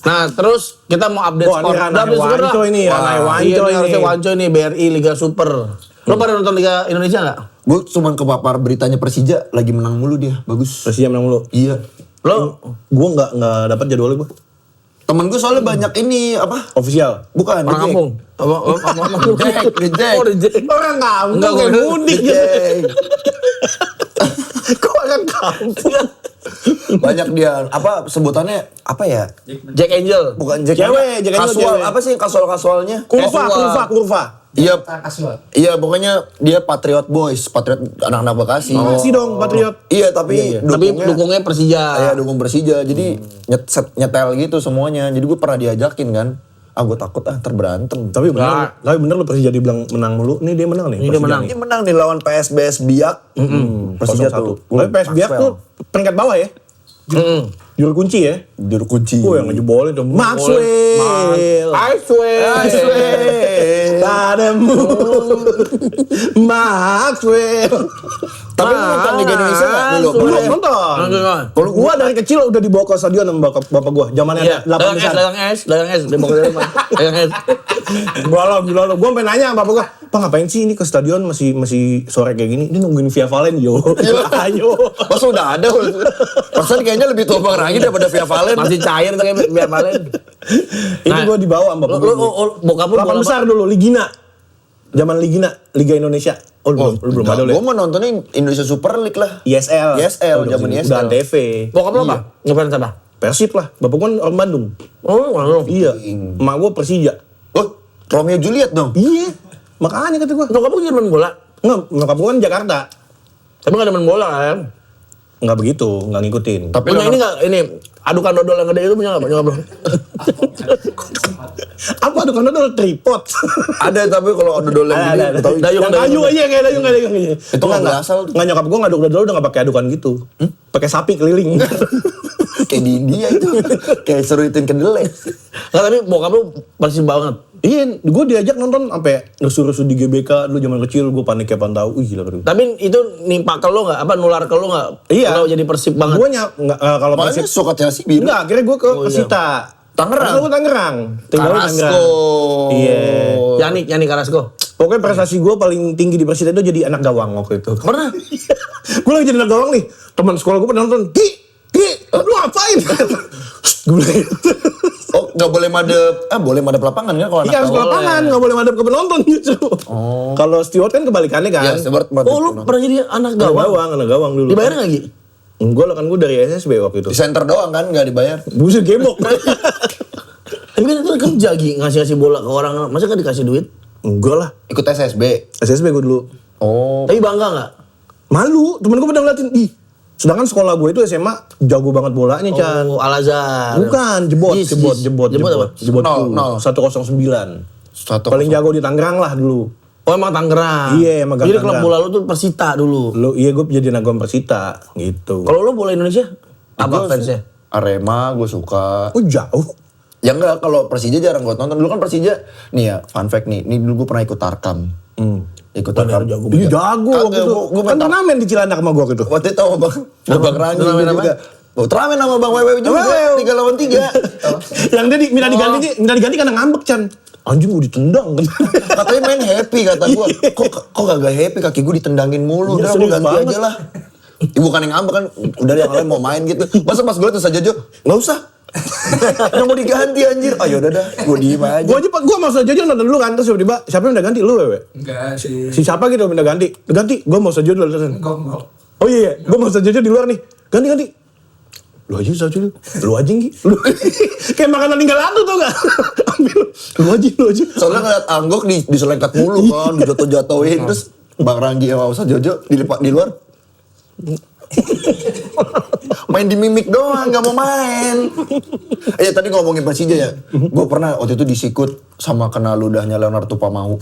Nah, terus kita mau update Wah, ini skor. ranahnya Udah update skor Wanco dah. ini, ranahnya Wah, Wanco iya, ini. harusnya Wanco ini BRI Liga Super. Lo pada nonton Liga Indonesia nggak? Gue cuman kepapar beritanya Persija lagi menang mulu dia, bagus. Persija menang mulu. Iya. Lo Gue nggak dapat jadwalnya gue. Temen gue soalnya banyak ini apa? Official. Bukan. orang The Jack. kampung. The Jack. Oh, The Jack. Orang kampung Enggak, kayak gua- mudik The gitu. Jack. Kok orang kampung? Banyak dia apa sebutannya apa ya? Jack Angel. Bukan Jack. Cewek, Jack Angel kasual. cewek. Apa sih kasual-kasualnya? Kurva. Iya, Kasual. iya pokoknya dia Patriot Boys, Patriot anak-anak Bekasi. Masih dong Patriot. Iya, tapi Tapi dukungnya Persija. Iya, dukung Persija. Jadi nyetel gitu semuanya. Jadi gue pernah diajakin kan. Gue takut ntar berantem. Tapi bener lu Persija dibilang menang mulu. Nih dia menang nih. Ini dia menang. Ini menang nih lawan PSBS Biak. Persija 0-1. tuh. Tapi PSBF tuh peringkat bawah ya. Juru kunci ya. Juru kunci. Yang ngejebolin tuh Maxwell. I swear. Padamu Maxwell. Tapi lu nonton Liga Indonesia nggak dulu? Belum nonton. Kalau gua dari kecil udah dibawa ke stadion sama bapak gua. Zamannya Iya, ada 8 besar. dagang es, dia bawa ke dagang es. Gua sampai nanya sama bapak gua, "Pak ngapain sih ini ke stadion masih sore kayak gini? Dia nungguin Via Valen yo." Ayo. Masa udah ada? Pasan kayaknya lebih tua Bang Rangi daripada Via Valen. Masih cair tuh kayak biar Valen. Ini gua dibawa sama bapak gua. Bokap lu 8 bola besar dulu Ligina. Zaman Ligina, Liga Indonesia. Oh, lu belum ada Gue lu. mau nontonnya Indonesia Super League lah. ISL. ISL, Udah zaman ISL. Udah Antv. Bokap lu apa? Ngapain sama? Persib lah. Bapak gua orang Bandung. Oh, lalu. Iya. Emak gua Persija. Oh, Romeo Juliet dong. Iya. Makanya kata gua. Bokap lu juga main bola. Enggak, nyokap gua kan Jakarta. Tapi nggak ada main bola kan? Enggak begitu, enggak ngikutin. Tapi Punya ini nggak ini adukan dodol yang gede itu punya nggak bro? Apa adukan dodol tripod? Ada tapi kalau dodol yang gede, tahu Yang kayu aja kayak dayung. Itu nggak asal tuh. Nggak, nyokap gue ngaduk dodol udah nggak pakai adukan gitu. Pakai sapi keliling. Kayak di India itu, kayak seruitin kedelai. Nggak, tapi bokap lu persis banget. Iya, gue diajak nonton sampai rusuh-rusuh di GBK dulu zaman kecil, gue panik kayak pantau. Gila baru. Tapi itu nimpa ke lu nggak? Apa nular ke lu nggak? Iya. Kalau jadi Persib banget. Gue nggak kalau Makanya Persib. suka Chelsea biru. Enggak, akhirnya gue ke iya. Persita. Tangerang? Gue Tangerang. Tinggal di Tangerang. Carrasco. Iya. Yani Carrasco. Pokoknya prestasi gue paling tinggi di Persita itu jadi anak gawang waktu itu. Pernah? Gue lagi jadi anak gawang nih. Teman sekolah gue pada nonton. Ki, lu ngapain? Gue bilang gitu. Oh, nggak boleh madep. Boleh madep lapangan kan kalau anak Iya, harus ke tahu. lapangan, nggak boleh madep ke penonton gitu. Kalau steward kan kebalikannya kan. Ya, Stewart madep. Oh, lu pernah jadi anak Anak gawang? gawang dulu. Dibayar nggak Gi? Enggak lah, kan gue dari SSB waktu itu. Di center doang kan nggak dibayar. Buset gebok. Tapi kan itu kerja Gi, ngasih bola ke orang. Masa kan dikasih duit? Enggak lah. Ikut SSB. SSB gue dulu. Oh. Tapi bangga nggak? Malu, temen gue pada ngeliatin. Ih, sedangkan sekolah gue itu SMA jago banget bolanya, Chan. Oh, Al-Azhar. Bukan, jebot. Jebot apa? Jebot Nol. 109. Satu. Paling jago di Tangerang lah dulu. Oh emang Tangerang? Iya, emang Jadi klub Tangerang. bola lu tuh Persita dulu. Iya, gue jadi anak gawang Persita gitu. Kalau lu bola Indonesia? Apa Gua fansnya? Arema gue suka. Oh jauh. Ya enggak, kalau Persija jarang gue tonton. Dulu kan Persija, nih ya, fun fact nih. Nih dulu gue pernah ikut Tarkam. Ikut Tarkam. Iya jago waktu itu. Gue Kan turnamen di Cilandak sama gue waktu itu. Waktu itu sama Bang Rangi Turnamen apa? juga. Oh, turnamen sama Bang Wewe juga. Wewe. 3 lawan 3. Yang dia minta diganti karena ngambek, Chan. Anjing gue ditendang. Katanya main happy kata gue. Kok kagak happy, kaki gue ditendangin mulu. Iya, Udah gue serius ganti banget. aja lah. Ibu kan yang ngambek kan. Udah yang lain mau main gitu. Masa pas gue liat saja nggak usah. Yang mau diganti anjir. Ayo udah dah. Gue diem aja. Gue mau saja nonton dulu kan, terus tiba-tiba siapa yang minta ganti? Lu, Wewe? Enggak sih. Si siapa gitu minta ganti? Ganti, gue mau saja dulu. Gonggong. Oh iya, gue mau saja di luar nih. Ganti. Lu aja saja dulu. Lu aja Gi. Lu kayak makanan tinggal satu tau gak? Ambil. Lu aja. Soalnya ngeliat Anggok diselengkat mulu kan. Dijatuh-jatuhin. Terus Bang Ranggi sama Ustaz Jojo dilipat di luar. Main di mimik doang, gak mau main. Tadi ngomongin Persija ya. Gue pernah waktu itu disikut sama kena ludahnya Leonardo Tupamau.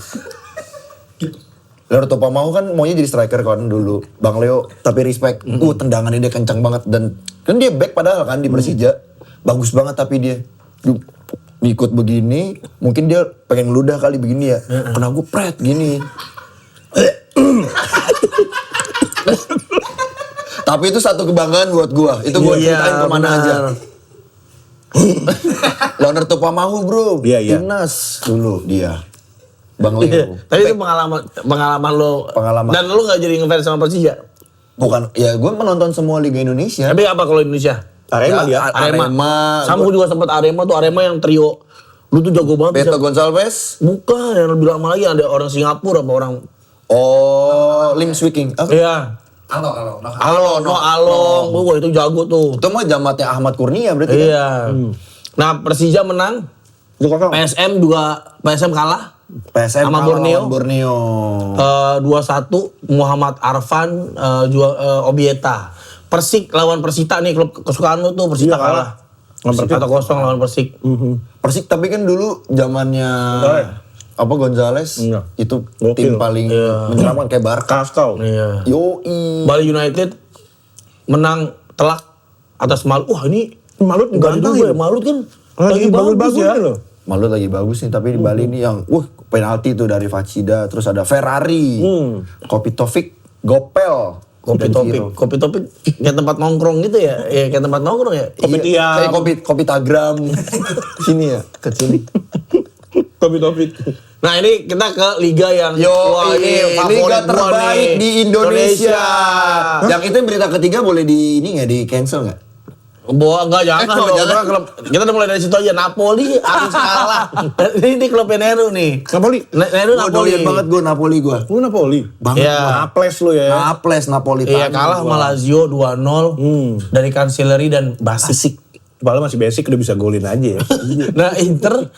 Leonardo Tupamau kan maunya jadi striker kan dulu. Bang Leo, tapi respect. Tendangannya dia kencang banget. Dan kan dia back padahal kan di Persija. Bagus banget tapi dia. Diikut begini, mungkin dia pengen ludah kali begini ya. Kena gue pret gini. Tapi itu satu kebanggaan buat gua. Itu gua Iya, ceritain kemana benar. aja. Leonardo Tupamau bro, Iya. timnas dulu dia. Bang Iya. Leo. Tapi itu pengalaman lo. Pengalaman. Dan lu gak jadi ngefans sama Persija? Bukan, ya gua menonton semua Liga Indonesia. Tapi apa kalau Indonesia? Arema dia. Arema. Sama gue juga sempet Arema yang trio. Lu tuh jago banget. Beto bisa- Gonçalves. Bukan, yang lebih lama lagi ada orang Singapura apa orang. Oh, Lim Swiking. Apa? Iya. Halo. Along. Wah itu jago tuh. Itu mah jamatnya Ahmad Kurnia berarti kan? Iya. Nah Persija menang. PSM kalah. PSM Sama kalah Borneo. lawan Borneo. 2-1 Muhammad Arfan Obieta. Persik lawan Persita nih klub kesukaan lu tuh. Persita Iya, kalah. kalah. 1-0 lawan Persik. Persik tapi kan dulu zamannya apa Gonzales Iya. itu Gokil. tim paling menyeramkan kayak Barca. Kaskau. Iya. Yoi. Bali United menang telak atas Malut. Wah ini Malut enggak ganteng juga ya. ya. Malut kan Lagi bagus ya. loh. Malu lagi bagus nih tapi di Bali ini yang penalti tuh dari Facida, terus ada Ferrari. Kopi Taufik, Gopel. Kopi dan topik, Giro. kopi topik kayak tempat nongkrong gitu ya? Ya kayak tempat nongkrong ya? Kopi tiam. Kayak kopi Tagram. Sini ya, ke sini. Topik. Nah ini kita ke liga yang Yo, ini favorit liga gua terbaik nih. di Indonesia. Yang itu yang berita ketiga boleh di ini nggak di cancel nggak? Enggak jangan Oh, dong. jangan. Klub, kita udah mulai dari situ aja. Napoli harus kalah. Ini klubnya Neru nih. Napoli. Neru Gue Napoli. doyan banget gue Napoli gue. Lu Napoli. Banget. Iya. Naples lu ya. Naples Napolitano. Iya kalah sama Lazio 2-0 dari Cancelleri dan Basic. Padahal masih basic udah bisa golin aja ya. Nah Inter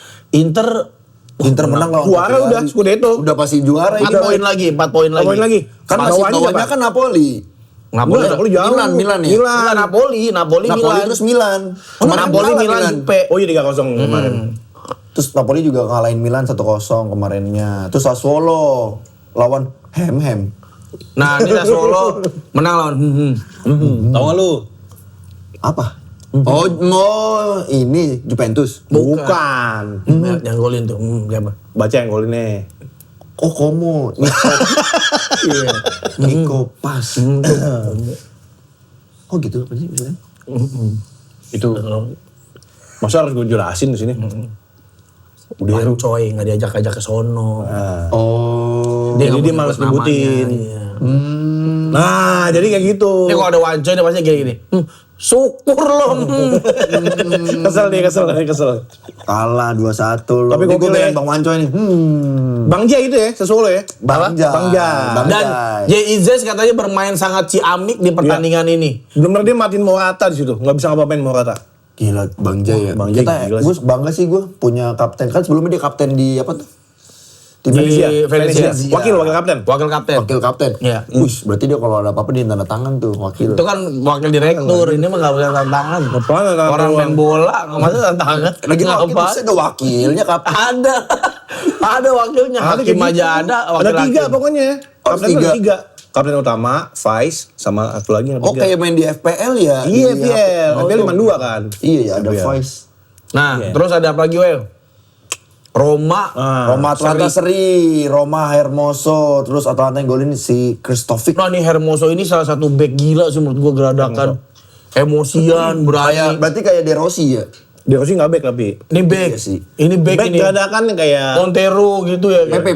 Inter menang lawan Juara Cagliari. udah, Scudetto. Udah pasti juara 4 poin lagi, 4 poin lagi. Poin lagi. Kan Bawahnya masih bawahnya siapa? kan Napoli. Napoli. Napoli jauh. Milan ya? Milan, Napoli Napoli Milan. terus Milan. Napoli kalah Milan Juve. Oh iya 3-0 kemarin. Terus Napoli juga ngalahin Milan 1-0 kemarinnya. Terus Sassuolo lawan Hem. Nah, ini Sassuolo menang lawan. Tahu nggak lu? Apa? Oh, ini Juventus. Bukan. Yang golin tuh. Siapa? Baca yang golinnya. Oh, Como. Niko pas. Oh gitu apa sih misalnya? Itu. Masa harus gue jelasin di sini? Udah coy, nggak diajak-ajak ke sono. Oh. Jadi nggak dia mau malas nyebut namanya, nyebutin. iya. Nah, jadi kayak gitu. Ini kalau ada Wancoy dia pasti gini-gini. Syukur loh. Kesel. Kalah 2-1 loh. Tapi Ini gue gokil ya. pengen Bang Wanco ini. Bang Jai itu ya, Sassuolo ya? Bang Jai. Dan J.I.Z katanya bermain sangat ciamik di pertandingan ini. Bener dia matiin Morata di situ, nggak bisa ngapa-ngapain Morata. Gila Bang Jai ya. Bang Jai gila sih. Gue bangga sih gue punya kapten. Kan sebelumnya dia kapten di apa tuh? Tim Venezia. Wakil kapten. Wakil kapten. Wakil kapten. Iya. Wih, berarti dia kalau ada apa-apa dia tanda tangan tuh wakil. Itu kan wakil direktur, ini mah gak boleh tantangan. Apaan tantangan Orang doang? main bola, nggak masa tantangan. Lagi wakil Ngapa? terus ada wakilnya kapten. Ada wakilnya, hakim aja ada. Ada wakil 3 hakim. pokoknya. Oh, Kapten tiga. ada 3. Kapten utama, Vice, sama satu lagi yang Oh ketiga. kayak main di FPL ya? Iya, FPL. Oh, FPL tuh. 52 kan. Iya ya ada FPL. Vice. Nah, Iya. terus ada apa lagi, Wel? Roma. Roma Atlanta Seri, Roma Hermoso, terus Atlanta yang golin si Kristovic. Nah, nih Hermoso ini salah satu back gila sih menurut gua, geradakan. Emosian, berani. Berarti kayak De Rossi ya? Dia sih nggak back tapi. Ini back. Iya sih. Ini back Back ini. dadakan kayak Montero gitu ya. Pepe.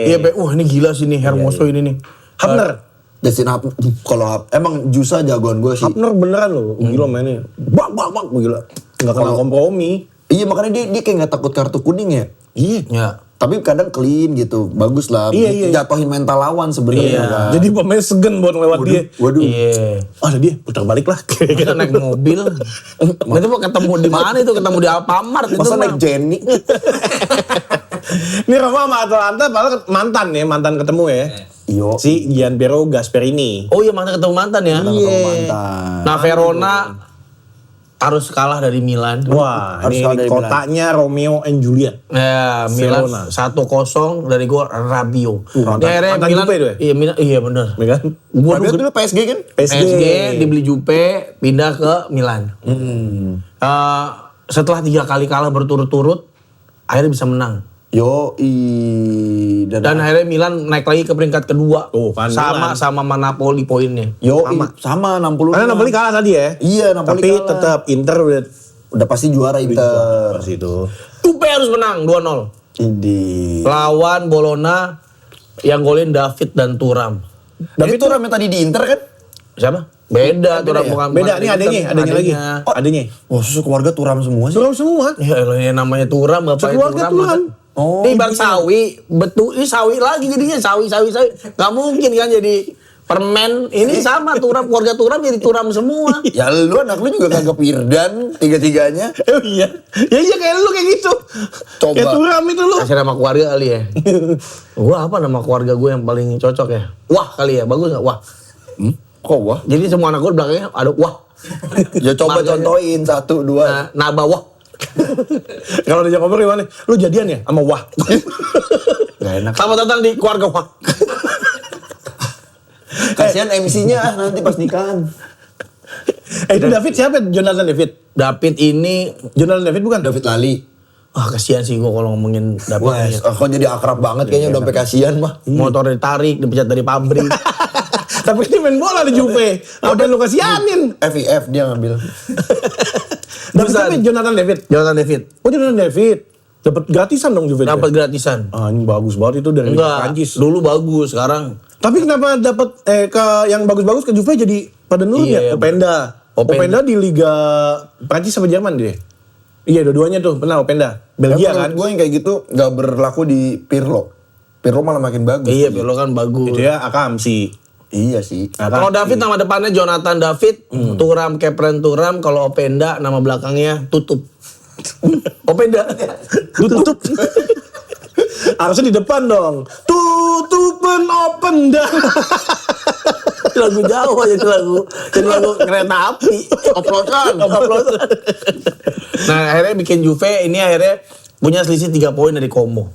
Iya, back. Wah, ini gila sih nih Hermoso ini nih. Hapner. Justin Hapner. Kalau emang Jusa jagoan gue sih. Hapner beneran loh, gila mainnya. Bak, gila. Nggak kena kompromi. Iya makanya dia kayak nggak takut kartu kuning ya. Iya. Ya. Tapi kadang clean gitu, bagus lah. Iya. Jatuhin mental lawan sebenarnya. Iya. Kan. Jadi pemain segen buat lewat dia. Waduh. Iya. Oh, ada dia, putar balik lah. Kita naik mobil. Itu mau ketemu di mana itu? Ketemu di Alfamart itu. Masa mah. naik Jenny? Ini Roma sama Atalanta padahal mantan ketemu ya. Iyo. Si Gianpiero Gasperini. Oh iya, mantan ketemu mantan ya. Mantan. Nah, Verona harus kalah dari Milan. Wah, Harus ini kalah dari kotanya Romeo and Juliet. Ya, Milan Verona. 1-0 dari gol Rabiot. mantan- Akhirnya mantan Milan, Juve itu ya? Iya, Milan, iya benar. Ya kan? Gua Rabiot dulu PSG kan? PSG dibeli Juve, pindah ke Milan. Setelah 3 kali kalah berturut-turut, akhirnya bisa menang. Dan akhirnya Milan naik lagi ke peringkat kedua. Tuh, kan, Sama Napoli poinnya. sama 60. Karena Napoli kalah tadi ya. Iya, Napoli Tapi kalah. tetap Inter Udah pasti juara Inter. pas itu. Juve harus menang 2-0. Ini. Lawan Bologna yang golin David dan Turam. Tapi itu rame tadi di Inter kan? Siapa? Beda Turam ya? bukan. Beda nih adanya lagi. Oh. Adanya. Wah, keluarga Turam semua sih. Turam semua. Ya elah, yang namanya Turam, bapaknya Sekeluarga Turam. Turam. Oh, Ini ibarat sawi, betul ini sawi lagi jadinya sawi. Gak mungkin kan jadi permen. Ini sama Turam, keluarga Turam jadi Turam semua. Ya lu anak lu juga kagak Pirdan tiga-tiganya. Oh iya. Ya iya kayak lu kayak gitu. Coba. Kayak Turam itu lu. Kasih nama keluarga kali ya. Gua apa nama keluarga gue yang paling cocok ya? Wah kali ya, bagus gak? Wah. Kok wah? Jadi semua anak gue belakangnya ada wah. Ya coba Marganya. contohin 1, 2. Naba wah. Kalau diajak ngobrol gimana? Lu jadian ya sama Wah. Gak enak. Selamat datang di keluarga wah. Kasihan MC-nya nanti pas nikahan. Itu David siapa? Jonathan David. David ini, Jonathan David bukan? David Lali. wah kasihan sih gue kalau ngomongin David. Wah, ini. kok jadi akrab banget kayaknya udah sampai kasihan mah. Motor ditarik, dipecat dari pabrik. Tapi dia main bola di Juve. Apa lu kasihanin? FIF dia ngambil. David siapa? Jonathan David. Jonathan David. Oh Jonathan David. Dapat gratisan dong Juve. Dapat gratisan. Ah, ini bagus banget itu dari Enggak, Prancis. dulu bagus, sekarang Tapi kenapa dapat ke yang bagus-bagus ke Juve jadi pada nurun Iya, ya? Openda di Liga Prancis sama Jerman dia. Iya, dua-duanya tuh pernah Openda. Belgia kan? Gue yang kayak gitu gak berlaku di Pirlo. Pirlo malah makin bagus. iya Pirlo kan bagus. Itu ya Akamsi. Iya sih. Kalau David nama depannya Jonathan David, Turam Kepren Turam, kalau Openda nama belakangnya Tutup. Openda. Tutup. Harusnya di depan dong. Tutupen Openda. lagu Jawa jadi lagu kereta api. Oplosan. Nah akhirnya bikin Juve ini akhirnya punya selisih 3 poin dari Como.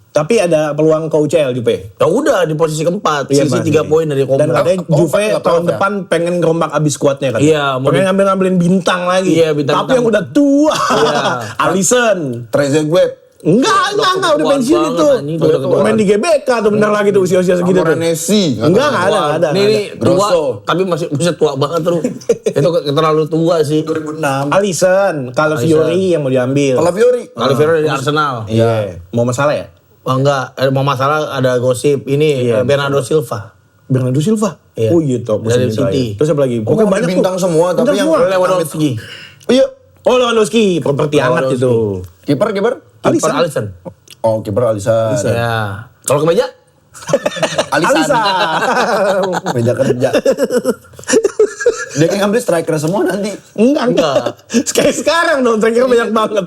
Tapi ada peluang ke UCL Juve. Ya udah di posisi keempat, Iya, selisih masih. 3 poin dari Como. Dan katanya Juve nggak tahun playoff ya? depan pengen ngerombak abis skuadnya kan. Iya, mau pengen ngambilin bintang lagi. Iya, bintang-bintang. Tapi yang udah tua. Iya. Alisson. Trezeguet. Enggak, udah ketuaan pensiun banget, itu. anjing, udah ketuaan. Main di GBK tuh bentar lagi tuh usia-usia segitu tuh. Morenesi. Enggak ada. Ini tua, Grosso. tapi masih buset tua banget tuh. Itu terlalu tua sih. 2006. Alisson, Calafiori yang mau diambil. Calafiori. Calafiori dari Arsenal. Iya. Mau masalah ya? Oh enggak, mau masalah ada gosip ini Bernardo Silva. Bernardo Silva. Iya. Oh gitu. Dari musim City. terakhir. Terus apa lagi? Pokoknya banyak bintang semua, tapi yang Lewandowski. Iya. Oh Lewandowski, properti hangat Lewandowski. itu. Kiper. Kiper Alisson. Oh, kiper Alisson. Ya. Kalau ke meja? Alisson. Alisson. Meja kerja. Dia kan ngambil striker semua nanti. Enggak. Kayak sekarang dong, striker banyak banget.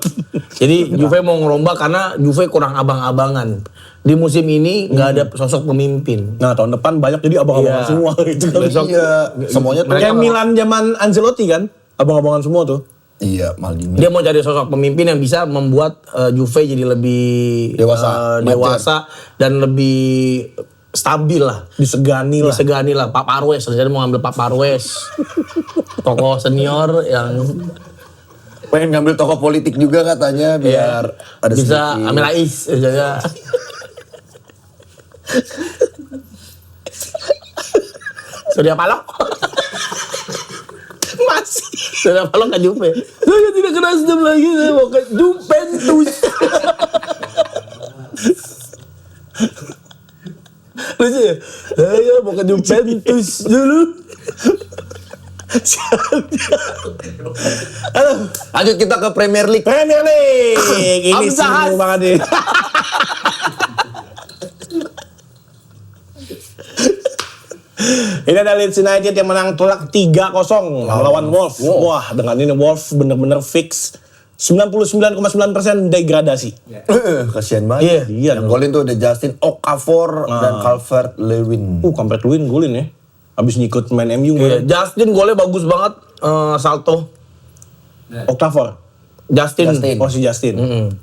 Jadi Juve mau ngerombak karena Juve kurang abang-abangan. Di musim ini nggak ada sosok pemimpin. Nah tahun depan banyak jadi abang-abangan Iya. semua gitu kan. Besok- Iya. Semuanya tuh. Kayak Milan zaman Ancelotti kan, abang-abangan semua tuh. Iya, Maldini. Dia mau cari sosok pemimpin yang bisa membuat Juve jadi lebih Dewasa. dewasa dan lebih stabil lah. Disegani lah. Disegani lah. Pak Parwes, rencana mau ngambil Pak Parwes. Tokoh senior yang Pengen ngambil tokoh politik juga katanya biar ada bisa sedikit. Amin Rais jaga. Surya Paloh. Masih. Surya Paloh ke Juve. Saya tidak ke Nasdem lagi, saya mau ke Juventus. Lucu ya? Saya mau ke Juventus dulu. Aduh, Lanjut kita ke Premier League. Premier League. Ini Amzahas. seru banget nih. Ini ada Leeds United yang menang telak 3-0 melawan Wolves. Wah, dengan ini Wolves bener-bener fix 99,9% degradasi. Kasihan banget. Iya. Yang golin tuh ada Justin Okafor dan Calvert-Lewin. Komplit win golin ya. Abis ngikut main MU. iya, Justin golnya bagus banget, salto. Okafor. Justin. Oh si Justin.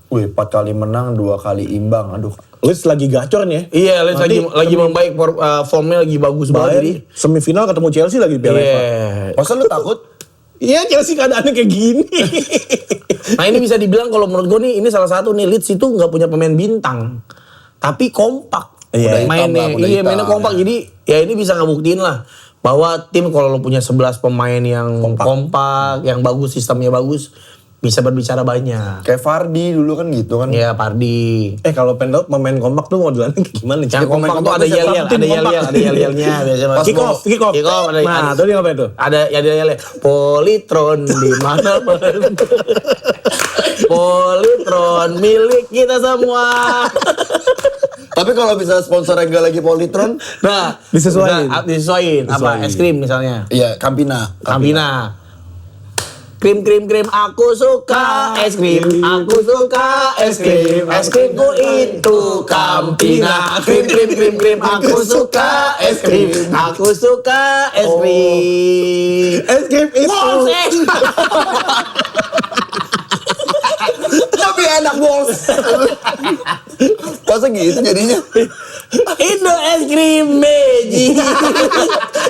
Wih, 4 kali menang, 2 kali imbang. Aduh. Leeds lagi gacor nih ya. Iya, Leeds lagi membaik, formnya lagi bagus banget. Jadi, Bayern semifinal ketemu Chelsea lagi di Piala FA. iya. Masa lu takut? Iya Chelsea keadaannya kayak gini. Nah ini bisa dibilang kalau menurut gue nih ini salah satu nih Leeds itu nggak punya pemain bintang, tapi kompak. Iya, mainnya, hitam lah, iya hitam. mainnya kompak. Jadi ya ini bisa ngebuktiin lah bahwa tim kalau lo punya 11 pemain yang kompak, yang bagus, sistemnya bagus, bisa berbicara banyak. Kayak Vardy dulu kan gitu kan. Ya Pardi. Kalau pengen pemain kompak tuh modelannya kayak gimana? Yang pemain kompak tuh kompak ada tuh siapa? yel-yel, Tim ada kompak. yel-yel, ada yel-yelnya biasanya. Kick off. Kick off, Nah, tuh dia ngapain tuh? ada yel-yel. Politron di mana? Politron milik kita semua. Tapi kalau bisa sponsor yang gak lagi Politron, Nah, Disesuaiin. disesuaiin. Apa es krim misalnya? iya Campina. Campina. Krim aku suka es krim, aku suka es krimku itu Campina. Krim aku suka es krim, aku suka es krim. Es krim itu. Wolves, Tapi enak bos. Masa gitu jadinya? Indo es krim Magic.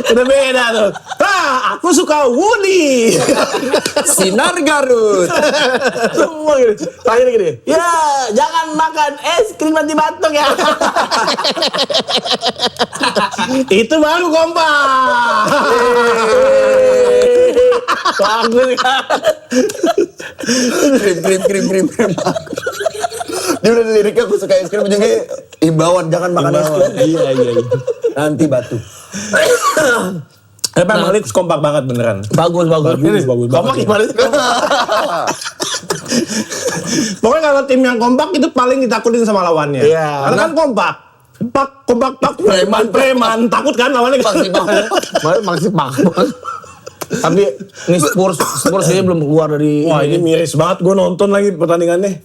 Udah beda tuh. Aku suka Woody. Sinar Garut. Semua gini. Terakhir gini. Ya, jangan makan es krim nanti batuk ya. Itu baru kompak. Bagus kan. Krim. Dia udah di liriknya aku suka es krim juga imbauan jangan makan es krim. Iya. Nanti batu. Tapi emang Leeds kompak banget beneran. Bagus. Bagus Kompak banget. gimana sih? Pokoknya kalau tim yang kompak itu paling ditakutin sama lawannya. Iya. Karena kan kompak. Kompak. Preman. Takut kan lawannya? Masih pak. Tapi ini Spurs ini belum keluar dari Wah ini miris banget gue nonton lagi pertandingannya.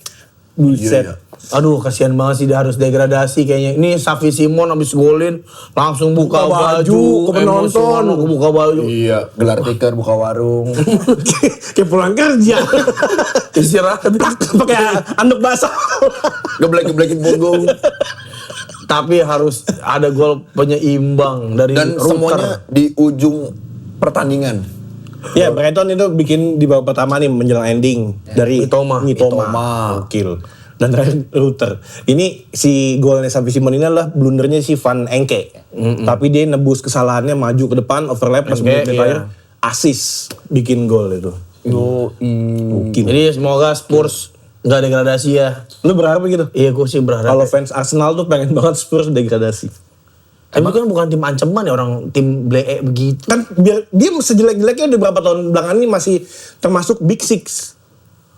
Buset. Iya. Aduh, kasihan banget sih dia harus degradasi kayaknya. Ini Xavi Simon habis golin langsung buka baju ke penonton. emosional, buka baju. Iya, gelar tikar, buka warung. Kayak pulang kerja. Istirahat. Pakai anduk basah. Geblek-geblekin punggung. Tapi harus ada gol penyeimbang dari Dan Ruter. semuanya di ujung pertandingan. Ya, Brighton itu bikin di babak pertama nih menjelang ending dari Mitoma. Gokil. Dan terakhir Ruter. Ini si golnya Xavi Simon ini adalah blundernya si Van Enke. Tapi dia nebus kesalahannya maju ke depan, overlap pas Enke, menit terakhir. Assist bikin gol itu. Gokil. Jadi semoga Spurs nggak degradasi ya. Lu berharap gitu? Iya, gue sih berharap. Kalau fans Arsenal tuh pengen banget Spurs degradasi. Tapi kan bukan tim ancaman ya, orang tim blee begitu. Kan biar dia sejelek-jeleknya udah berapa tahun belakangan ini masih termasuk Big Six.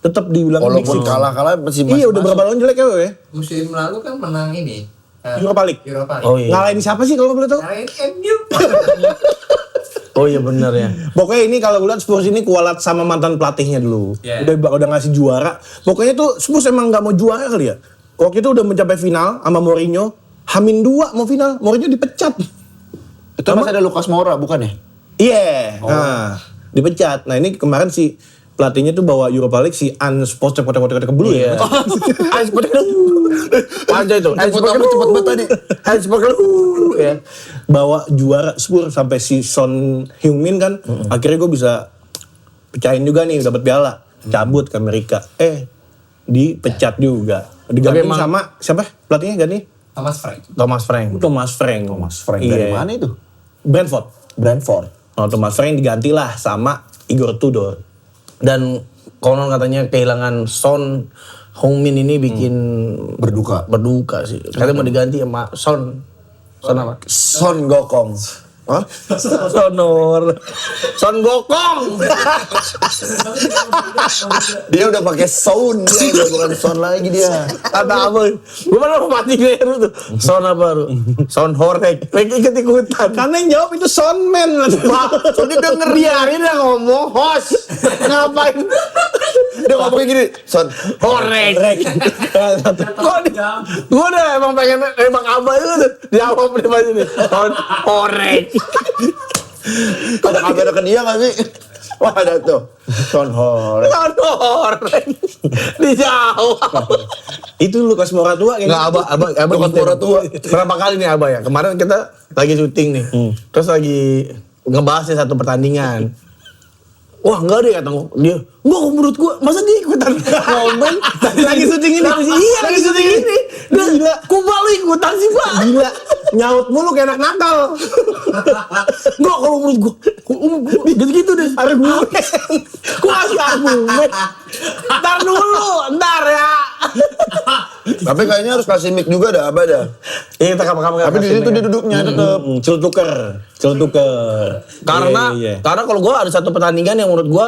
Tetap dibilang Big Walaupun Six. kalah-kalah masih Iya, udah berapa tahun jelek ya, we? musim lalu kan menang ini. Europa League. Europa League. Oh iya. Ngalahin siapa sih kalau boleh tahu? Nah, ini MU. Oh iya benar ya. Pokoknya ini kalau gue lihat Spurs ini kualat sama mantan pelatihnya dulu. Yeah. Udah ngasih juara. Pokoknya tuh Spurs emang nggak mau juara kali ya. Waktu itu udah mencapai final sama Mourinho. Hamin 2 mau final, Mourinho dipecat. Itu masih ada Lucas Moura bukan ya? Iya. Nah, dipecat. Nah, ini kemarin si pelatihnya tuh bawa Europa League si Ans Postecoglou Blue ya. Ans Postecoglou. Aja itu. Ans Cepet banget tadi. Ans Postecoglou ya. Bawa juara Spurs sampai si Son Heung-min kan. Akhirnya gue bisa pecahin juga nih dapat piala. Cabut ke Amerika. Dipecat juga. Diganti emang- sama siapa? Pelatihnya ganti? Thomas Frank. Thomas Frank. Thomas Frank. Dari Iya. mana itu? Brentford. Brentford. Thomas Frank digantilah sama Igor Tudor. Dan konon katanya kehilangan Son Heung-min ini bikin berduka sih. Katanya mau diganti sama Son apa? Son Gokong. Hah? Sonor. Son Gokong. Dia udah pakai sound dia, udah bukan son lagi dia. Kata apa? Gue mana mau mati keliru tuh. Son apa tuh? Son Horek. Ikut-ikutan. Karena yang jawab itu Son Man. Soalnya denger biarin dia ngomong host. Ngapain? Dia ngomongnya gini, Son. Horek. Kok dia? Gue udah emang pengen abah itu tuh. Dijawab di mana nih. Son Horek. Ada kamera ke dia nggak sih? Wah ada tuh. Son Horek. Son Horek. Dijawab. Itu Lucas Moura tua Enggak, abah Lucas gitu. Moura tua. Berapa kali nih abah ya? Kemarin kita lagi syuting nih. Terus lagi ngebahas satu pertandingan. Wah enggak deh kata dia. Enggak menurut gua masa dia ikutan komen Lagi syuting ini. Iya lagi syuting ini. Dia Gila. kok balik ikutan sih Pak. Gila. Nyaut mulu kayak anak nakal. Enggak kalau menurut gua gitu deh. Argumen. Gua kasih argumen. Ntar ya. Tapi kayaknya harus kasih mic juga dah, Abah dah. Iya kita kapan-kapan. Tapi di situ dia duduknya tetep. Celutuker. Karena Iya. karena kalau gue ada satu pertandingan yang menurut gue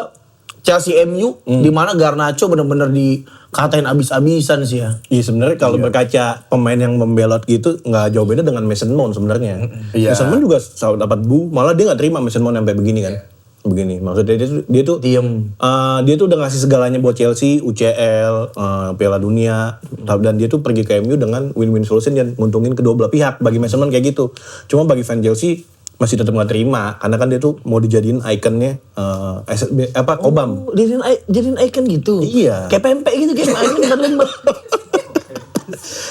Chelsea MU di mana Garnacho benar-benar dikatain abis-abisan sih ya. Iya sebenarnya kalau berkaca pemain yang membelot gitu nggak jauh beda dengan Mason Mount sebenarnya. Iya. Mason Mount juga selalu dapat malah dia nggak terima Mason Mount sampai begini kan. Begini maksudnya dia tuh Diem. dia tuh udah ngasih segalanya buat Chelsea, UCL, Piala Dunia, dan dia tuh pergi ke MU dengan win-win solution dan nguntungin kedua belah pihak. Bagi Mason Mount kayak gitu. Cuma bagi fan Chelsea masih tetap nggak terima karena kan dia tuh mau dijadiin ikonnya Kobam. Oh, jadiin icon gitu. Iya. Kayak pempek gitu kayak icon lembar-lembar.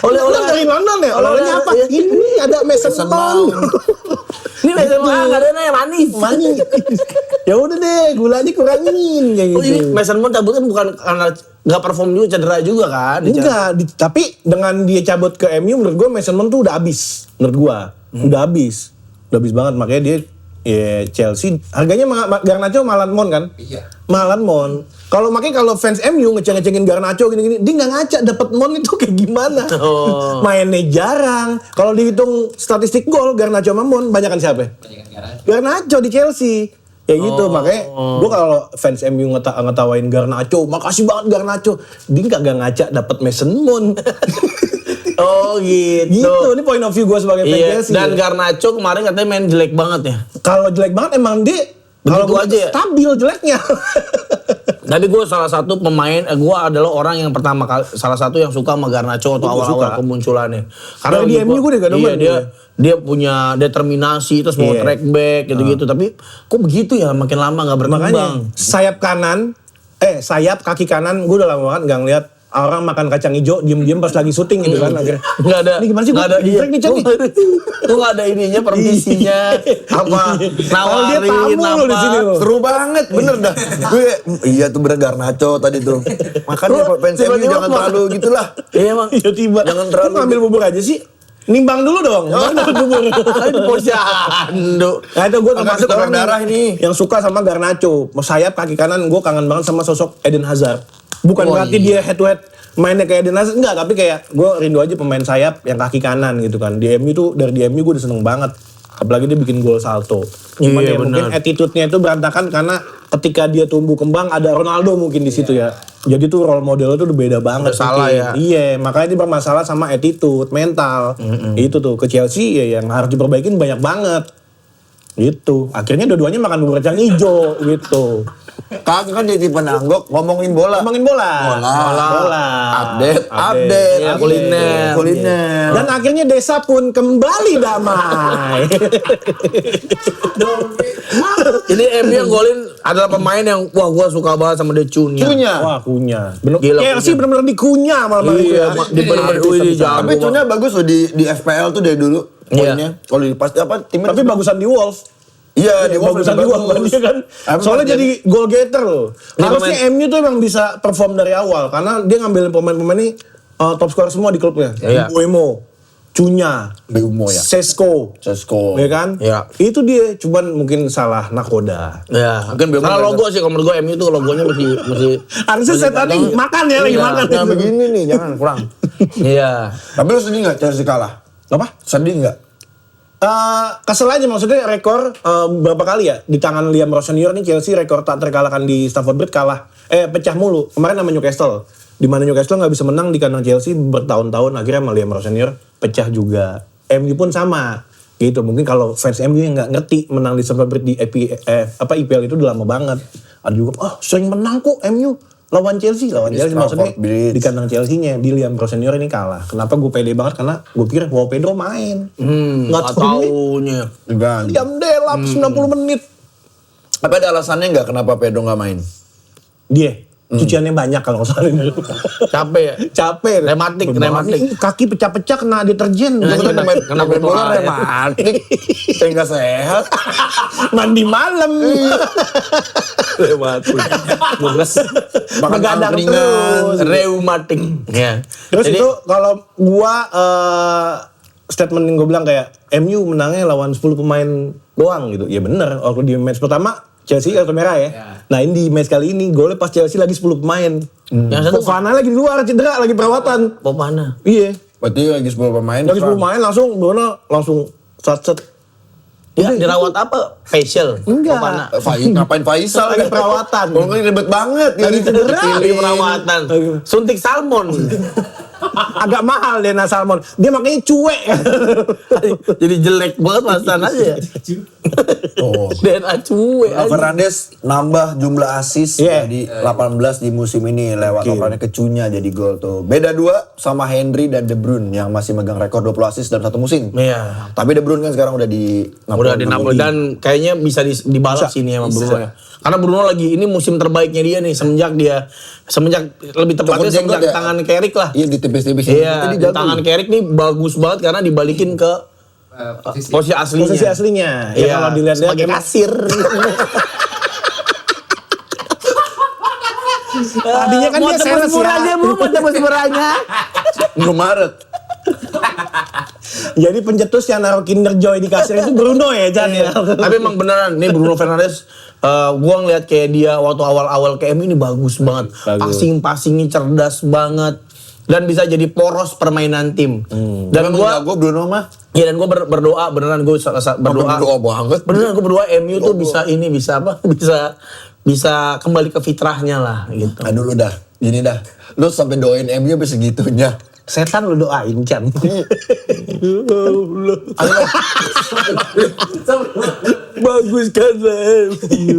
Oleh-oleh dari London ya? Oleh-olehnya apa? Iya. Ini ada Mason Mount. Ini Mason Mount nggak ada yang manis. Manis. Ya udah deh, gulanya kurangin kayak Oh gitu. ini Mason Mount cabut kan bukan karena nggak perform juga, cedera juga kan? Enggak, tapi dengan dia cabut ke MU menurut gue Mason Mount tuh udah habis. Menurut gue, udah habis. Udah habis banget, makanya dia Chelsea harganya Garnacho Malan Mount kan? Iya. Malan Mount. Kalau fans MU ngeceng-ngecengin Garnacho gini-gini, dia nggak ngaca dapat Mount itu kayak gimana. Oh. Mainnya jarang. Kalau dihitung statistik gol Garnacho sama Mount banyakan siapa? Garnacho di Chelsea. Kayak gitu, makanya gue kalau fans MU ngetawain Garnacho, makasih banget Garnacho. Dia nggak ngaca dapat Mason Mount. Oh gitu. Gitu, ini point of view gue sebagai fan Iya. Chelsea. Dan Garnacho kemarin katanya main jelek banget ya. Kalau jelek banget emang dia Begitu kalau aja ya? stabil jeleknya. Tapi gue salah satu pemain, gue adalah orang yang pertama kali, salah satu yang suka sama Garnacho atau awal-awal kemunculannya. Dari di MU gue juga demen. Dia punya determinasi, terus mau track back gitu-gitu. Tapi kok begitu ya, makin lama gak berkembang. Makanya sayap kaki kanan gue udah lama banget gak ngeliat orang makan kacang hijau diem-diem pas lagi syuting gitu kan akhirnya. Nggak ada. Ini gimana sih? Nggak ada. Iya. Nih, Chan, nih. Tuh nggak ada ininya, permisinya, apa Kalau dia nawarin tamu lo di sini lo. Seru banget, bener dah. Gue, iya tuh bener Garnacho tadi tuh. Makanya fans MU jangan terlalu gitulah. Iya emang. Iya tiba. Jangan terlalu- Lu ngambil bubur aja sih. Nimbang dulu dong. Mana bubur? Ini posyandu. Nah itu gue termasuk Agak orang darah ini. yang suka sama Garnacho. Mau sayap kaki kanan gue kangen banget sama sosok Eden Hazard. Bukan berarti dia head to head mainnya kayak Eden Hazard. Enggak, tapi kayak gue rindu aja pemain sayap yang kaki kanan gitu kan. Di MU tuh, dari di MU gue udah seneng banget. Apalagi dia bikin gol salto. Cuman Iya, ya mungkin benar. attitude-nya itu berantakan karena ketika dia tumbuh kembang ada Ronaldo mungkin di situ ya. Jadi tuh role modelnya tuh udah beda banget. Udah salah mungkin. ya. Iya, makanya dia bermasalah sama attitude, mental. Itu tuh ke Chelsea ya yang harus diperbaikin banyak banget. Gitu. Akhirnya dua-duanya makan bubur kacang hijau gitu. Kagak kan jadi penanggok ngomongin bola. Ngomongin bola. Bola. Update. Iya, kuliner. Kuliner. Dan akhirnya desa pun kembali damai. Ini MU yang golin adalah pemain yang wah gue suka banget sama dia Cunha. Cunha. Wah, kunyah. Bener. Gila, Chelsea bener-bener dikunyah malam hari. Iya, di bener-bener di jago. Tapi Cunha bagus loh di FPL tuh dari dulu. Iya. Poinnya. Kalau di pasti apa timnya? Tapi bagusan di Wolves. Iya, di Wolves bagusan di lebih Wolves bagus. dia kan. Emang Soalnya jadi goal getter loh. Ini Harusnya MU tuh emang bisa perform dari awal karena dia ngambilin pemain-pemain ini top scorer semua di klubnya. Iya. Buemo, Cunha, Beumo ya. Sesko. Sesko. Ya kan? Iya. Itu dia, cuman mungkin salah nakoda. Ya, Mungkin belum karena ada. logo sih kalau menurut gue MU tuh logonya mesti Harusnya saya tadi makan ya, lagi Iya, makan. Jangan begini nih, jangan kurang. iya. Tapi lu sedih nggak Chelsea kalah? Apa? Sedih nggak? Kesel aja maksudnya rekor berapa kali ya di tangan Liam Rowe senior nih Chelsea rekor tak terkalahkan di Stamford Bridge pecah mulu kemarin sama Newcastle di mana Newcastle nggak bisa menang di kandang Chelsea bertahun-tahun akhirnya sama Liam Rowe senior pecah juga. MU pun sama gitu, mungkin kalau fans MU yang nggak ngerti menang di Stamford Bridge di IPL itu udah lama banget. Ada juga sering menang kok MU lawan Chelsea maksudnya Stamford Bridge. di kandang Chelsea-nya di Liam Rowe senior ini kalah. Kenapa gue pede banget? Karena gue pikir Joao Pedro main. Nggak taunya. Juga. Jam delap 90 menit. Apa ada alasannya nggak kenapa Pedro nggak main? Dia cuciannya banyak kalau nggak salah. Capek ya. Capek. Rematik. Kaki pecah-pecah kena deterjen. Nah, Itu kan kena pemain bola bola ya. rematik. Kayak nggak sehat. Mandi malam. Rematik. Makan Begadang angkringan. terus. Reumatik. Ya. Terus Jadi, itu kalau gua statement yang gue bilang kayak MU menangnya lawan 10 pemain doang gitu. Ya bener. Waktu di match pertama Chelsea kartu merah ya. Nah ini di match kali ini golnya pas Chelsea lagi 10 pemain. Yang satu Fofana lagi di luar cedera lagi perawatan. Popana. Iya. Berarti lagi 10 pemain. Lagi 10 pemain langsung set. Ya, dirawat apa? Facial. Enggak. Popana. Ngapain Faisal Lagi perawatan. Kalau nggak ribet banget. Lagi cedera. Lagi perawatan. Suntik salmon. Agak mahal Dena Salmon. Dia makanya cuek. Jadi jelek banget pasan aja. Oh. DNA cuek aja. Fernandes nambah jumlah assist Iya. jadi 18 di musim ini lewat operannya ke Cunha jadi gol tuh. Beda 2 sama Henry dan De Bruyne yang masih megang rekor 20 assist dalam satu musim. Iya. Tapi De Bruyne kan sekarang udah di Udah di Napoli dan kayaknya bisa dibalas ini sama Bruno ya. Karena Bruno lagi ini musim terbaiknya dia nih semenjak lebih tepatnya Cukup semenjak jenggot ya? tangan Carrick lah. Iya di tipis-tipis. Iya, di tangan Carrick nih bagus banget karena dibalikin ke posisi aslinya. Posisi aslinya. Iya, Ya kalau dilihat-lihat sebagai emang- kasir. Tadinya kan dia sales ya. Dia mau tebus murahnya. Maret. Jadi pencetus yang naruh Kinder Joy di kasir itu Bruno ya, Jan ya. Tapi emang beneran nih Bruno Fernandes gua ngeliat kayak dia waktu awal-awal ke MU ini bagus banget. Passing-passingnya cerdas banget dan bisa jadi poros permainan tim. Dan gua jago Bruno mah. ya dan gua berdoa beneran gua berdoa. Berdoa banget. Beneran gua berdoa MU tuh bisa bisa kembali ke fitrahnya lah gitu. Nah dulu dah. Gini dah. Lu sampai doain MU sampai segitunya. Setan lu doain, Chan. Bagus karena MU.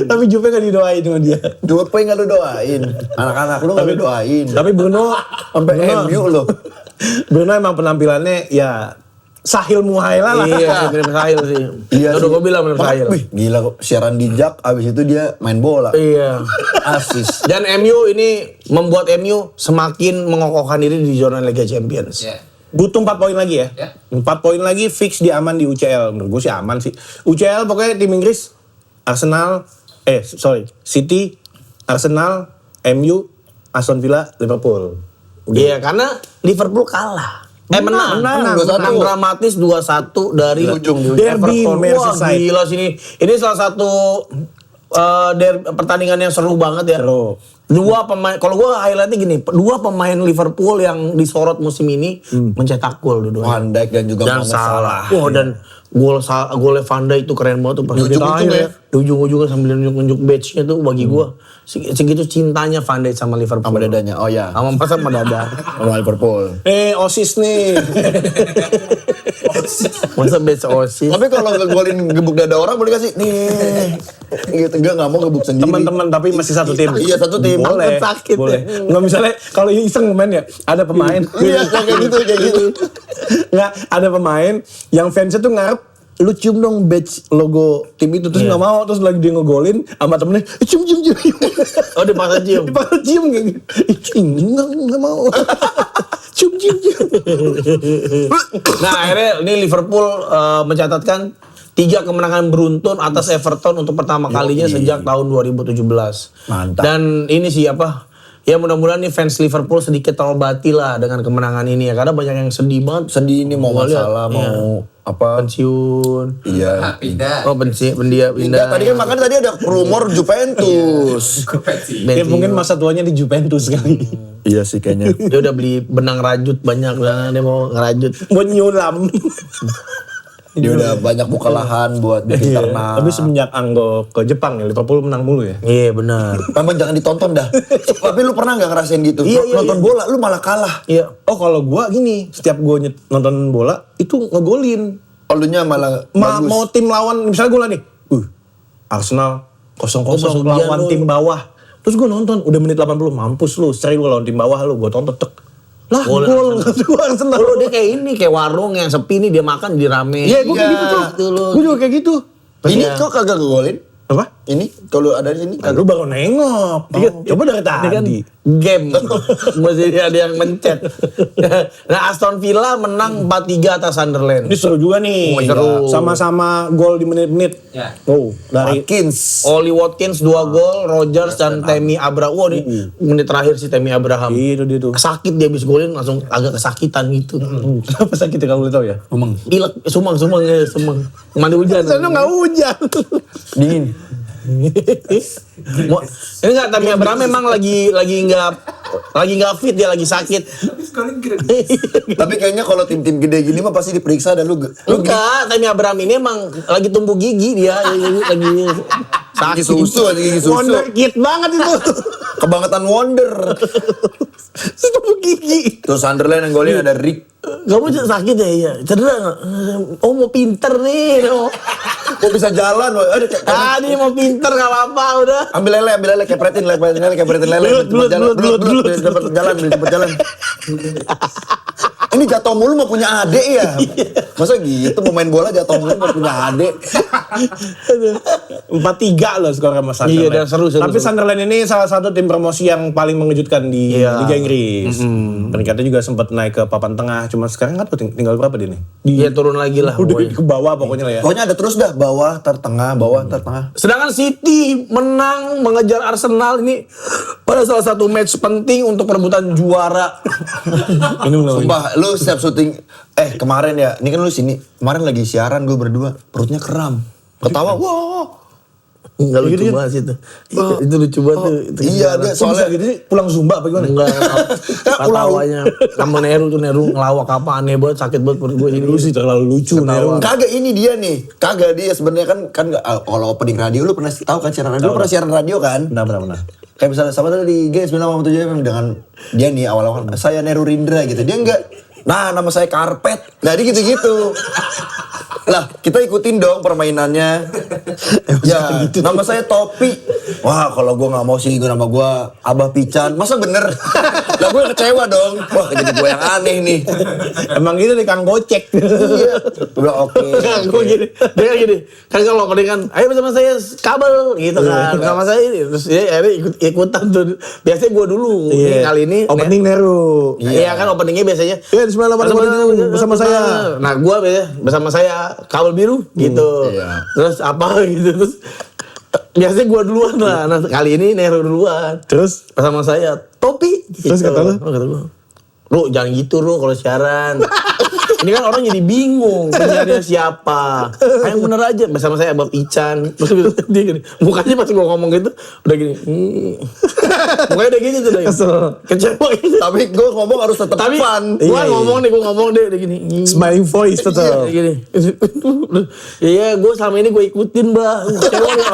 Tapi Juve kan didoain sama dia. Dua poin nggak lu doain, anak-anak lu nggak lu doain. Tapi Bruno Sampai MU lo. Bruno emang penampilannya ya Sahil Muhaila lah. Iya, mirip Sahil sih. Iya Udah sih. gue bilang mirip Sahil. Wih, gila kok siaran dijak, abis itu dia main bola. Iya. Asis. Dan MU ini membuat MU semakin mengokohkan diri di zona Liga Champions. Ya. Butuh 4 poin lagi ya. Ya. 4 poin lagi fix di aman di UCL. Menurut gue sih aman sih. UCL pokoknya tim Inggris, Arsenal, City, Arsenal, MU, Aston Villa, Liverpool. Iya, karena Liverpool kalah. Menang menang, 2-1. menang dramatis 2-1 dari Ujung, Derby Everton. Wah, Merseyside. gila sini. Ini salah satu pertandingan yang seru banget ya. Seru. Dua pemain, kalau gua highlightnya gini, dua pemain Liverpool yang disorot musim ini mencetak gol dua-duanya. Van Dijk dan juga Dan Mohamed salah. Wah, dan golnya Van Dijk itu keren banget tuh pas Di ujung-ujung akhir ya. Di ujung-ujungnya sambil nunjuk-nunjuk badge-nya tuh bagi gua segitu cintanya Van Dijk sama Liverpool. sama dadanya. Oh ya, Sama pas sama dada. sama Liverpool. Osis nih. Masa badge OSIS. Tapi kalau ngegolin gebuk dada orang boleh kasih nih. Gitu enggak mau gebuk sendiri. Teman-teman tapi masih satu tim. Iya, satu tim. Boleh. Takut sakit Boleh. ya. Nggak misalnya kalau iseng main ya, ada pemain. Iya, kayak gitu, kayak gitu. Nggak, ada pemain yang fansnya tuh ngarep lu cium dong badge logo tim itu terus nggak mau, terus lagi dia ngegolin sama temennya cium. Oh, dipaksa cium. Dipaksa cium kayak gitu. Nggak mau. cium. Nah, akhirnya ini Liverpool mencatatkan 3 kemenangan beruntun atas Everton untuk pertama kalinya sejak tahun 2017. Mantap. Dan ini sih ya mudah-mudahan nih fans Liverpool sedikit terobati lah dengan kemenangan ini ya, karena banyak yang sedih banget. Sedih ini mau Gua lihat, masalah, iya. mau apa? Pensiun. Iya. Pindah. Oh, pindah. Pindah. Tadi kan makanya tadi ada rumor Juventus. Kompetisi. Ya mungkin masa tuanya di Juventus kali. Iya sih kayaknya. Dia udah beli benang rajut banyak, nah, dia mau ngerajut. Mau nyulam. Dia udah banyak buka lahan buat bikin ternak. Tapi semenjak Anggo ke Jepang ya, Liverpool menang mulu ya. Iya, benar. Memang jangan ditonton dah. Tapi lu pernah nggak ngerasain gitu? Iya, iya, Nonton iya. bola lu malah kalah. Iya. Oh kalau gua gini, setiap gua nonton bola itu ngegolin. Oh, lu nya malah bagus. Mau tim lawan, misalnya gua nih, Arsenal 0-0 pas ujian lawan lu. tim bawah. Terus gua nonton, udah menit 80, mampus lu, seri lu lawan tim bawah lu, gua tonton tek. Lah, Gol gol gua Arsenal. Oh, dia kayak warung yang sepi nih, dia makan di rame. Iya, gua kayak gitu tuh. Gitu loh. Gua juga kayak gitu. Ini Iya. kok kagak ngegolin? Apa? Ini kalau ada di sini Lu baru nengok. Coba dari Ini kan tadi. game. Mesti ada yang mencet. Nah, Aston Villa menang 4-3 atas Sunderland. Ini seru juga nih. Oh, seru. Sama-sama gol di menit-menit. Ya. Oh, dari Watkins. Oli Watkins 2 gol, Rogers dan Tammy Abraham. Wah, nih menit terakhir si Tammy Abraham. itu dia tuh. Sakit dia habis golin langsung agak kesakitan gitu. Kenapa sakit ya kalau boleh tahu ya? Ilek, sumang. Mandi hujan. Sana nggak hujan. Dingin. Ini enggak, Tammy Abraham memang lagi nggak fit, dia lagi sakit. Tapi sekarang kira Tapi kayaknya kalau tim-tim gede gini mah pasti diperiksa dan lu Enggak, Tammy Abraham ini emang lagi tumbuh gigi dia, lagi gigi sakit. susu aja gigi susu. Wonder kid banget itu. Kebangetan wonder. Tumbuh gigi. Terus Sunderland yang golin ada Rick. Kamu sakit ya? Iya. Cedera nggak? Oh, mau pinter nih. Oh. Kok bisa jalan? Woy? Aduh, Tadi mau pinter nggak apa-apa udah. ambil lele, kepretin lele. Belut. Cepet jalan. Ini jatuh mulu mau punya adik ya? Masa gitu pemain bola jatuh mulu mau punya adik? 4-3 loh skor sama Sunderland. Iya, dan seru. Tapi Sunderland ini salah satu tim promosi yang paling mengejutkan di Iya. Liga Inggris. Peringkatnya juga sempat naik ke papan tengah. Cuma sekarang kan tinggal berapa dia nih? Dia turun lagi lah. Udah pokoknya. ke bawah pokoknya lah ya. Pokoknya ada terus dah bawah, tertengah, bawah, tertengah. Sedangkan City menang mengejar Arsenal ini pada salah satu match penting untuk perebutan juara. Ini udah Sumpah, lu setiap syuting, kemarin ya, ini kan lu sini, kemarin lagi siaran gue berdua, perutnya kram. Ketawa, wah. Enggak lucu banget sih itu. Itu lucu banget tuh. Itu Iya, dia Kok bisa soalnya gitu sih? Pulang Zumba apa gimana? enggak ketawanya sama Neru ngelawak apa aneh banget, sakit banget perut gue ini. Lu sih terlalu lucu Nero. kagak ini dia nih. Kagak dia sebenarnya kan nggak, kalau opening radio lu pernah tahu kan siaran radio, lu pernah siaran radio kan? Benar. Kayak misalnya sama tadi di G987 FM dengan dia nih awal-awal saya Neru Rindra gitu. Dia enggak. Nah, nama saya Karpet. Nah, dia gitu-gitu. Lah, kita ikutin dong permainannya. Ya, nama saya Topi. Wah, kalau gue nggak mau sih, nama gue Abah Pican. Masa bener? Lah gue kecewa dong. Wah, jadi gue yang aneh nih. Emang gitu nih Kang Gocek. Iya. Gue bilang oke. Gue gini, dia kan gini, kan kalau opening kan, ayo bersama saya kabel gitu kan, sama saya ini, terus dia akhirnya ikutan tuh. Biasanya gue dulu, nih, kali ini Opening Neru. Iya kan openingnya biasanya. Iya, di 98 bersama saya. Nah gue biasanya bersama saya kabel biru gitu. Iya. Terus apa gitu terus. Biasanya gue duluan lah. Nah kali ini Nero duluan. Terus Bersama saya Topi. Gitu. Terus kata lu? Kata gue, Ru jangan gitu Ru kalau siaran. Ini kan orang jadi bingung penyiarnya siapa. Yang bener aja bersama saya Abah Pican. Terus dia gini, mukanya pas gue ngomong gitu udah gini. Mukanya udah gitu tuh. Kecewa gitu. Tapi gue ngomong harus tetap Tapi fun. gue Iya, ngomong nih, gue ngomong deh udah gini. smiling voice tetap. Iya, gini. Iya, gue selama ini gue ikutin, Mbak. Kecewa nih,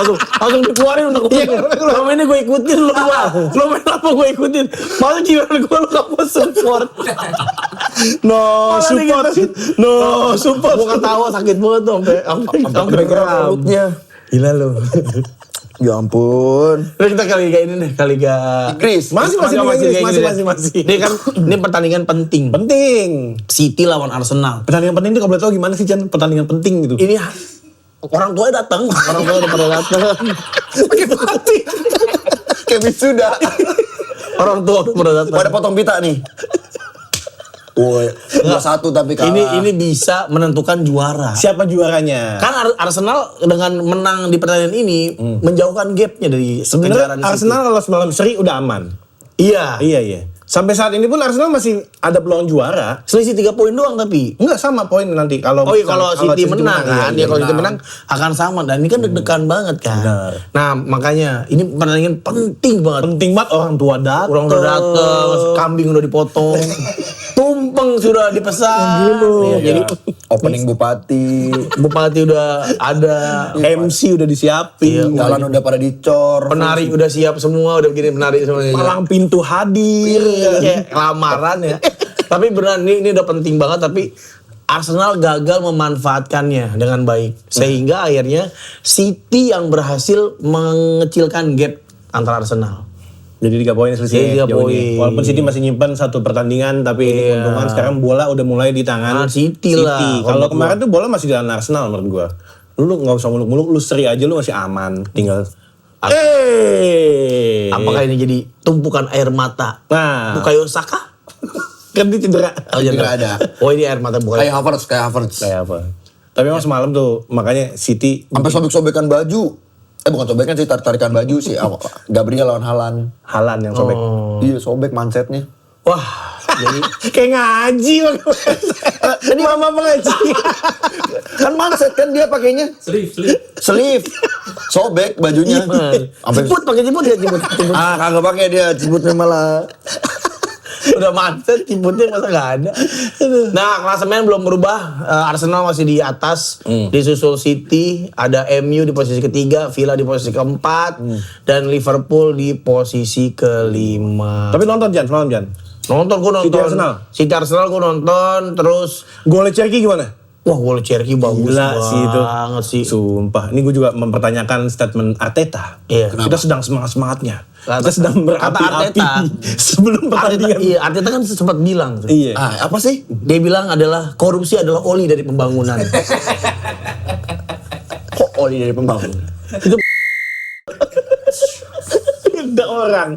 langsung dikeluarin udah gue. Selama ini gue ikutin lu, Mbak. Lu main apa gue ikutin? Malah gimana gue lu gak mau support. No Malah support. gitu. No support. Gue ketawa sakit banget tuh sampai Gerak mulutnya. Gila lu. Ya ampun. Udah kita kali ini deh, kali Inggris. Masih masih. Ini kan ini pertandingan penting. Penting. City lawan Arsenal. Pertandingan penting itu kalau boleh tahu gimana sih Chan? Pertandingan penting gitu. Ini orang tua datang, orang tua udah pada datang. Sakit hati. Kayak wisuda. Orang tua udah pada datang. Pada potong pita nih. Woi, 2-1 tapi kalah. Ini bisa menentukan juara. Siapa juaranya? Kan Arsenal dengan menang di pertandingan ini menjauhkan gapnya dari Sebenarnya kejaran Arsenal kalau semalam seri udah aman. City. Iya. Iya. Sampai saat ini pun Arsenal masih ada peluang juara. Selisih 3 poin doang tapi. Enggak sama poin nanti kalau Oh iya kalau City menang kan, iya, ya kalau City menang akan sama dan ini kan deg-degan banget kan. Benar. Nah makanya ini pertandingan penting banget. penting banget orang tua datang. Orang udah datang, kambing udah dipotong, tumpeng sudah dipesan. Iya, jadi Opening bupati, bupati udah ada, MC udah disiapin. jalan udah pada dicor. penari udah siap semua, udah begini penari semuanya. Palang pintu hadir. Kayak lamaran ya. Tapi beneran ini udah penting banget tapi Arsenal gagal memanfaatkannya dengan baik sehingga akhirnya City yang berhasil mengecilkan gap antara Arsenal. Jadi 3 poin selisih. 3 jauh ini. poin. Walaupun City masih nyimpan 1 pertandingan tapi ini Iya. keuntungan sekarang bola udah mulai di tangan City lah. Kalau kemarin tuh bola masih di tangan Arsenal menurut gua. Lu nggak usah muluk-muluk, lu seri aja lu masih aman. Tinggal Apakah ini jadi tumpukan air mata? Nah, Bukayo Saka? kan dia cedera. Oh, Tidak jangan. ada. Oh ini air mata bukan. Kayak Havertz. Kayak apa? Tapi emang semalam tuh makanya City Sampai sobek-sobekan baju. Bukan sobekan sih, tarikan baju sih. Gabriel lawan Haaland. Halan yang sobek. Iya, sobek mansetnya. Wah, jadi Kayak ngaji Tadi mama ngaji. Kan manset kan dia pakainya sleeve. Sobek bajunya. Sampai jemput pakai jemput ya jemput. kagak pakai dia, jemputnya malah. Udah macet, jemputnya masa nggak ada. Nah, klasemen belum berubah. Arsenal masih di atas, disusul City, ada MU di posisi ketiga, Villa di posisi keempat, dan Liverpool di posisi kelima. Tapi nonton Jan, semalam Jan. Nonton gue nonton. City Arsenal? gue nonton, terus Golnya Cherky gimana? wah gol Cherky bagus Gila sih itu. banget sih. Sumpah, ini gue juga mempertanyakan statement Arteta. Iya. Kita sedang semangat-semangatnya. Kata- Kita sedang kata berapi-api Arteta. sebelum pertandingan. Arteta kan sempat bilang tuh. Iya. Apa sih? Dia bilang adalah korupsi adalah oli dari pembangunan. Kok oli dari pembangunan? Itu Ada orang.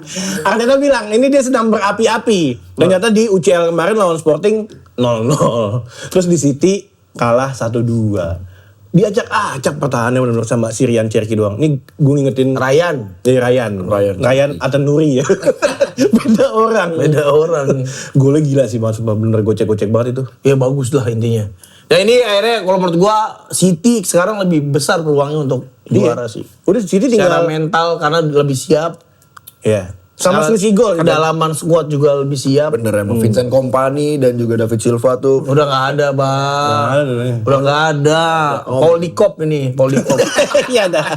Arteta bilang ini dia sedang berapi-api. Ternyata di UCL kemarin lawan Sporting 0-0. Terus di City kalah 1-2. Diacak-acak pertahanannya benar-benar sama Sirian Cherky doang. Ini gue ngingetin Ryan. dari Ryan Atanuri ya. Beda orang. Golnya gila sih banget, sumpah bener gocek-gocek banget itu. Ya bagus lah intinya. Ya ini akhirnya kalau menurut gua City sekarang lebih besar peluangnya untuk juara sih. Udah City Secara tinggal mental karena lebih siap. ya. Sama Secara selisih gol. Kedalaman squad juga lebih siap. Bener emang Vincent Kompany dan juga David Silva tuh. Udah nggak ada bang. Udah nggak ada. Paul Dikop ini, Paul Dikop. Iya dah.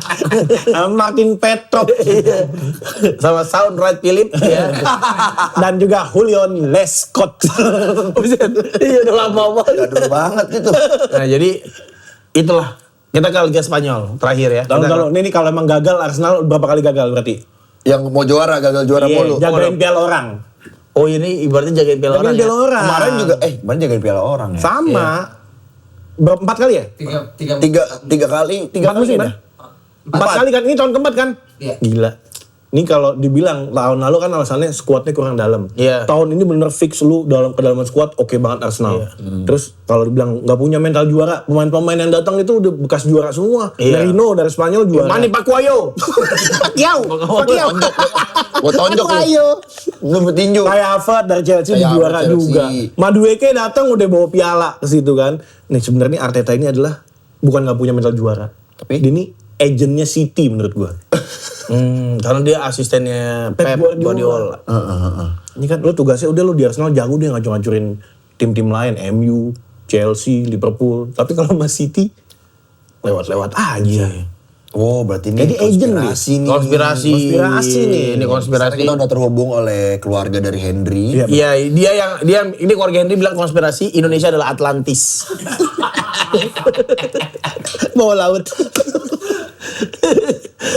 Martin Petrov Sama Sound Right Philip ya. dan juga Julian Lescott. Iya udah lama banget. Gaduh banget itu. Nah jadi Itulah. Kita ke Liga Spanyol terakhir ya. Kalau ini kalau emang gagal Arsenal berapa kali gagal berarti? Yang mau juara, gagal juara Iya, mulu. Jagain piala orang. Oh ini ibaratnya jagain piala orang Jagain piala ya. orang. Kemarin juga, kemarin jagain piala orang ya. Sama. Berapa 4 kali ya? Tiga kali. 3 musim kan? 4 kali kan? Ini tahun keempat kan? Iya. Gila. Ini kalau dibilang tahun lalu kan alasannya skuadnya kurang dalam. Iya. Tahun ini bener fix lu dalam kedalaman skuad oke banget Arsenal. Terus kalau dibilang nggak punya mental juara, pemain-pemain yang datang itu udah bekas juara semua. Iya. Merino dari Spanyol juara. Mani Pakuayo. Pacquiao. Pacquiao. Gua tonjok lu. Lu petinju. Kayak Havertz dari Chelsea Kayak juara Havertz juga. Chelsea. Madueke datang udah bawa piala ke situ kan. Nih sebenarnya Arteta ini adalah bukan nggak punya mental juara. Tapi? Dia ini agentnya City menurut gua. Karena dia asistennya Pep Guardiola. Ini kan lu tugasnya udah lu di Arsenal jago dia ngacur-ngacurin tim-tim lain, MU, Chelsea, Liverpool. Tapi kalau sama City lewat-lewat aja. Oh, berarti ini Jadi agent konspirasi nih. Konspirasi nih. Ini Sekarang konspirasi. kita udah terhubung oleh keluarga dari Henry. Iya. Iya, dia ini keluarga Henry bilang konspirasi Indonesia adalah Atlantis. Bawah laut.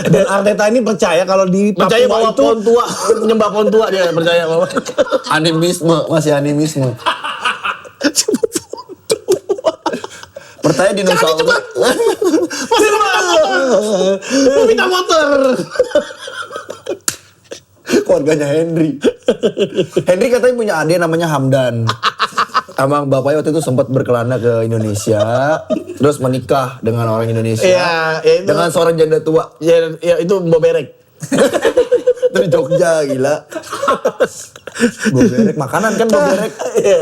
Dan Arteta ini percaya kalau di Percaya Papua bahwa pohon tua, menyembah pohon tua dia percaya bahwa Animisme, masih animisme. Percaya dinosaurus. mau minta motor. Keluarganya Henry. Henry katanya punya adik namanya Hamdan. Emang bapaknya waktu itu sempat berkelana ke Indonesia, terus menikah dengan orang Indonesia. Iya, ya itu. Dengan seorang janda tua. Ya itu Mbok Berek. Itu di Jogja, gila. Boberek, makanan kan boberek. Iya.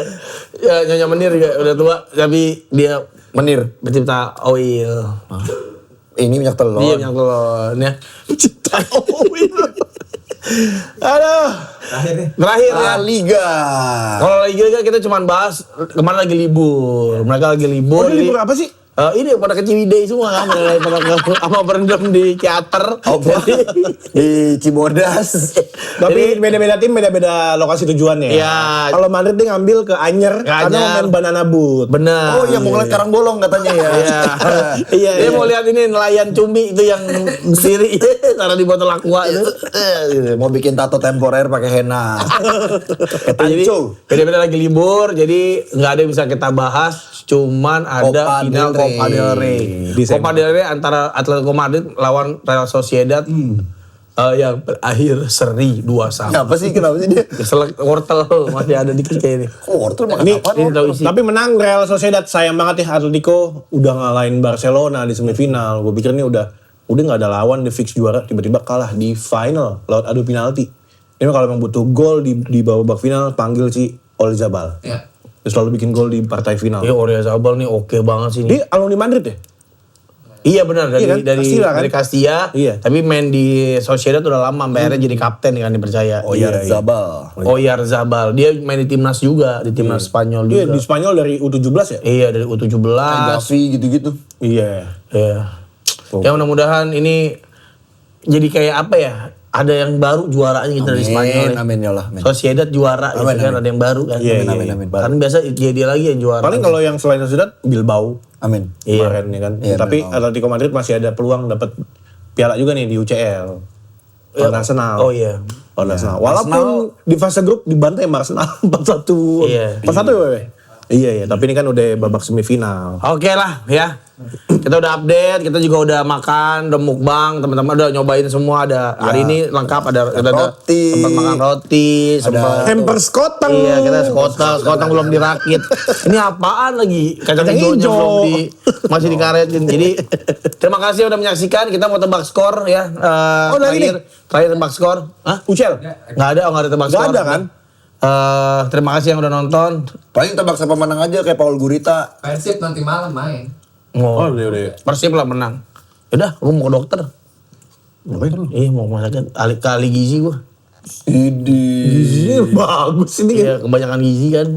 Ya Nyonya Menir juga udah tua, tapi dia Menir. pencipta oil. Ini minyak telur. Dia yang telon ya. Pencipta oil. Aduh. Terakhir ya. La Liga. Kalau lagi Liga kita cuma bahas kemarin lagi libur. Mereka lagi libur. Oh, ini jadi- libur apa sih? Ini pada ke Ciwidey semua kan, mulai pada sama berendam di teater. Apa? Di Cibodas. Tapi beda-beda tim, beda-beda lokasi tujuannya. Iya. Kalau Madrid dia ngambil ke Anyer karena mau Anyer. main banana boat. Bener. Oh, yang mau ngeliat Karangbolong katanya ya. Iya. Iya, Dia iya. mau lihat ini nelayan cumi itu yang sendiri taruh di botol aqua itu. Mau bikin tato temporer pakai henna. Jadi Ketanco. beda-beda lagi libur, jadi nggak ada yang bisa kita bahas. Cuman ada Copa final del Rey. Copa del Rey. Desember. Copa del Rey antara Atletico Madrid lawan Real Sociedad yang berakhir seri 2-1. Apa sih, kenapa sih dia? Selek wortel masih ada dikit kayak ini. Kok wortel makan Ini- apa? Ini tahu isi. Tapi menang Real Sociedad, sayang banget ya Atletico udah ngalahin Barcelona di semifinal. Gue pikir ini udah nggak ada lawan, di fix juara, tiba-tiba kalah di final lewat adu penalti. Ini kalau memang butuh gol di babak final, panggil si Oyarzabal. Iya. Dia selalu bikin gol di partai final. Iya, Oyarzabal nih oke banget sih nih. Dia alumni Madrid ya? Iya benar dari Iya kan? Castilla kan? dari Castilla. Iya. Tapi main di Sociedad udah lama, sampai akhirnya jadi kapten kan dipercaya. Oyarzabal. Oyarzabal. Dia main di timnas juga, di timnas Spanyol Iya, juga. di Spanyol dari U17 ya? Iya dari U17. Gavi gitu-gitu. Iya. Iya. Ya mudah-mudahan ini jadi kayak apa ya? Ada yang baru juaranya gitu dari Spanyol. Amin ya Allah. amin. Sociedad juara Amin, gitu kan, amin. ada yang baru kan. Iya, iya, Amin, amin. Kan biasa dia lagi yang juara. Paling kalau yang selain Sociedad, Bilbao Amin. Iya. kemarin ya kan. Iya, Tapi Bilbao. Atletico Madrid masih ada peluang dapat piala juga nih di UCL. Lawan Arsenal. Oh iya. Lawan Arsenal. Walaupun di fase grup dibantai sama Arsenal 4-1. Iya. 4-1 ya, Wewe? Iya, tapi ini kan udah babak semifinal. Oke lah ya. Kita udah update, kita juga udah makan, udah mukbang, teman-teman udah nyobain semua, ada hari ini lengkap ada roti. sempat makan roti, sempat Hampers kotang. Iya, kita sekotang belum dirakit. Ini apaan lagi? Kacang Kacang hijaunya hijau. belum masih dikaretin. Jadi terima kasih udah menyaksikan. Kita mau tebak skor ya. Oh, udah Terakhir tebak skor. Hah? UCL. Nggak ada, nggak ada tebak Nggak skor. ada kan? Terima kasih yang udah nonton. Paling tebak siapa menang aja kayak Paul Gurita. Persib nanti malam main. Oh, udah. Persib lah menang. Yaudah, gue mau ke dokter. Iya, mau masakin kali gizi gue. Ini bagus ini. Iya, kebanyakan gizi kan.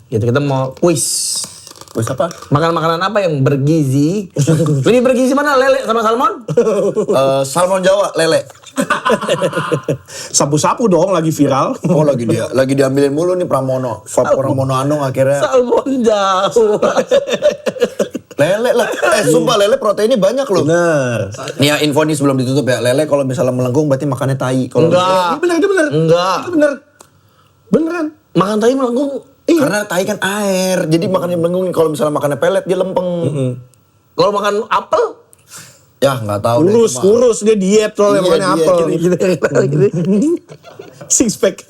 Gitu, kita mau quiz. Wes apa? Makanan-makanan apa yang bergizi? Lebih bergizi mana, lele sama salmon? Salmon Jawa, lele. Sapu-sapu dong lagi viral. Oh, lagi diambilin mulu nih Pramono. Pramono Anung akhirnya. Salmon jauh. Lele lah. Sumpah lele proteinnya banyak loh. Bener. Nih ya info nih sebelum ditutup ya. Lele kalau misalnya melengkung berarti makannya tai. Kalau Enggak. Itu bener. Enggak. Itu bener. Beneran. Makan tai melengkung. Karena tai kan air. Jadi makannya melengkung. Kalau misalnya makannya pelet dia lempeng. Kalau makan apel, Ya nggak tahu deh. Kurus dia diet Iya, soalnya makannya diet, apel. gini. Six pack.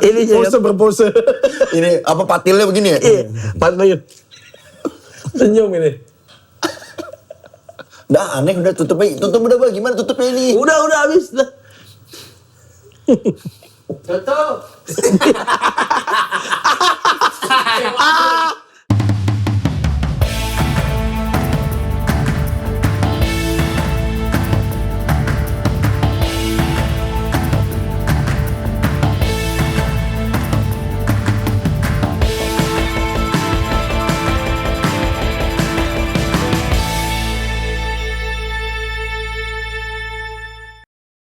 Ini Pose berpose. Ini apa patilnya begini ya? Iya, Bayun. Senyum ini. Udah aneh udah tutup udah Bang. Gimana tutupnya ini? Udah habis dah. Tutup.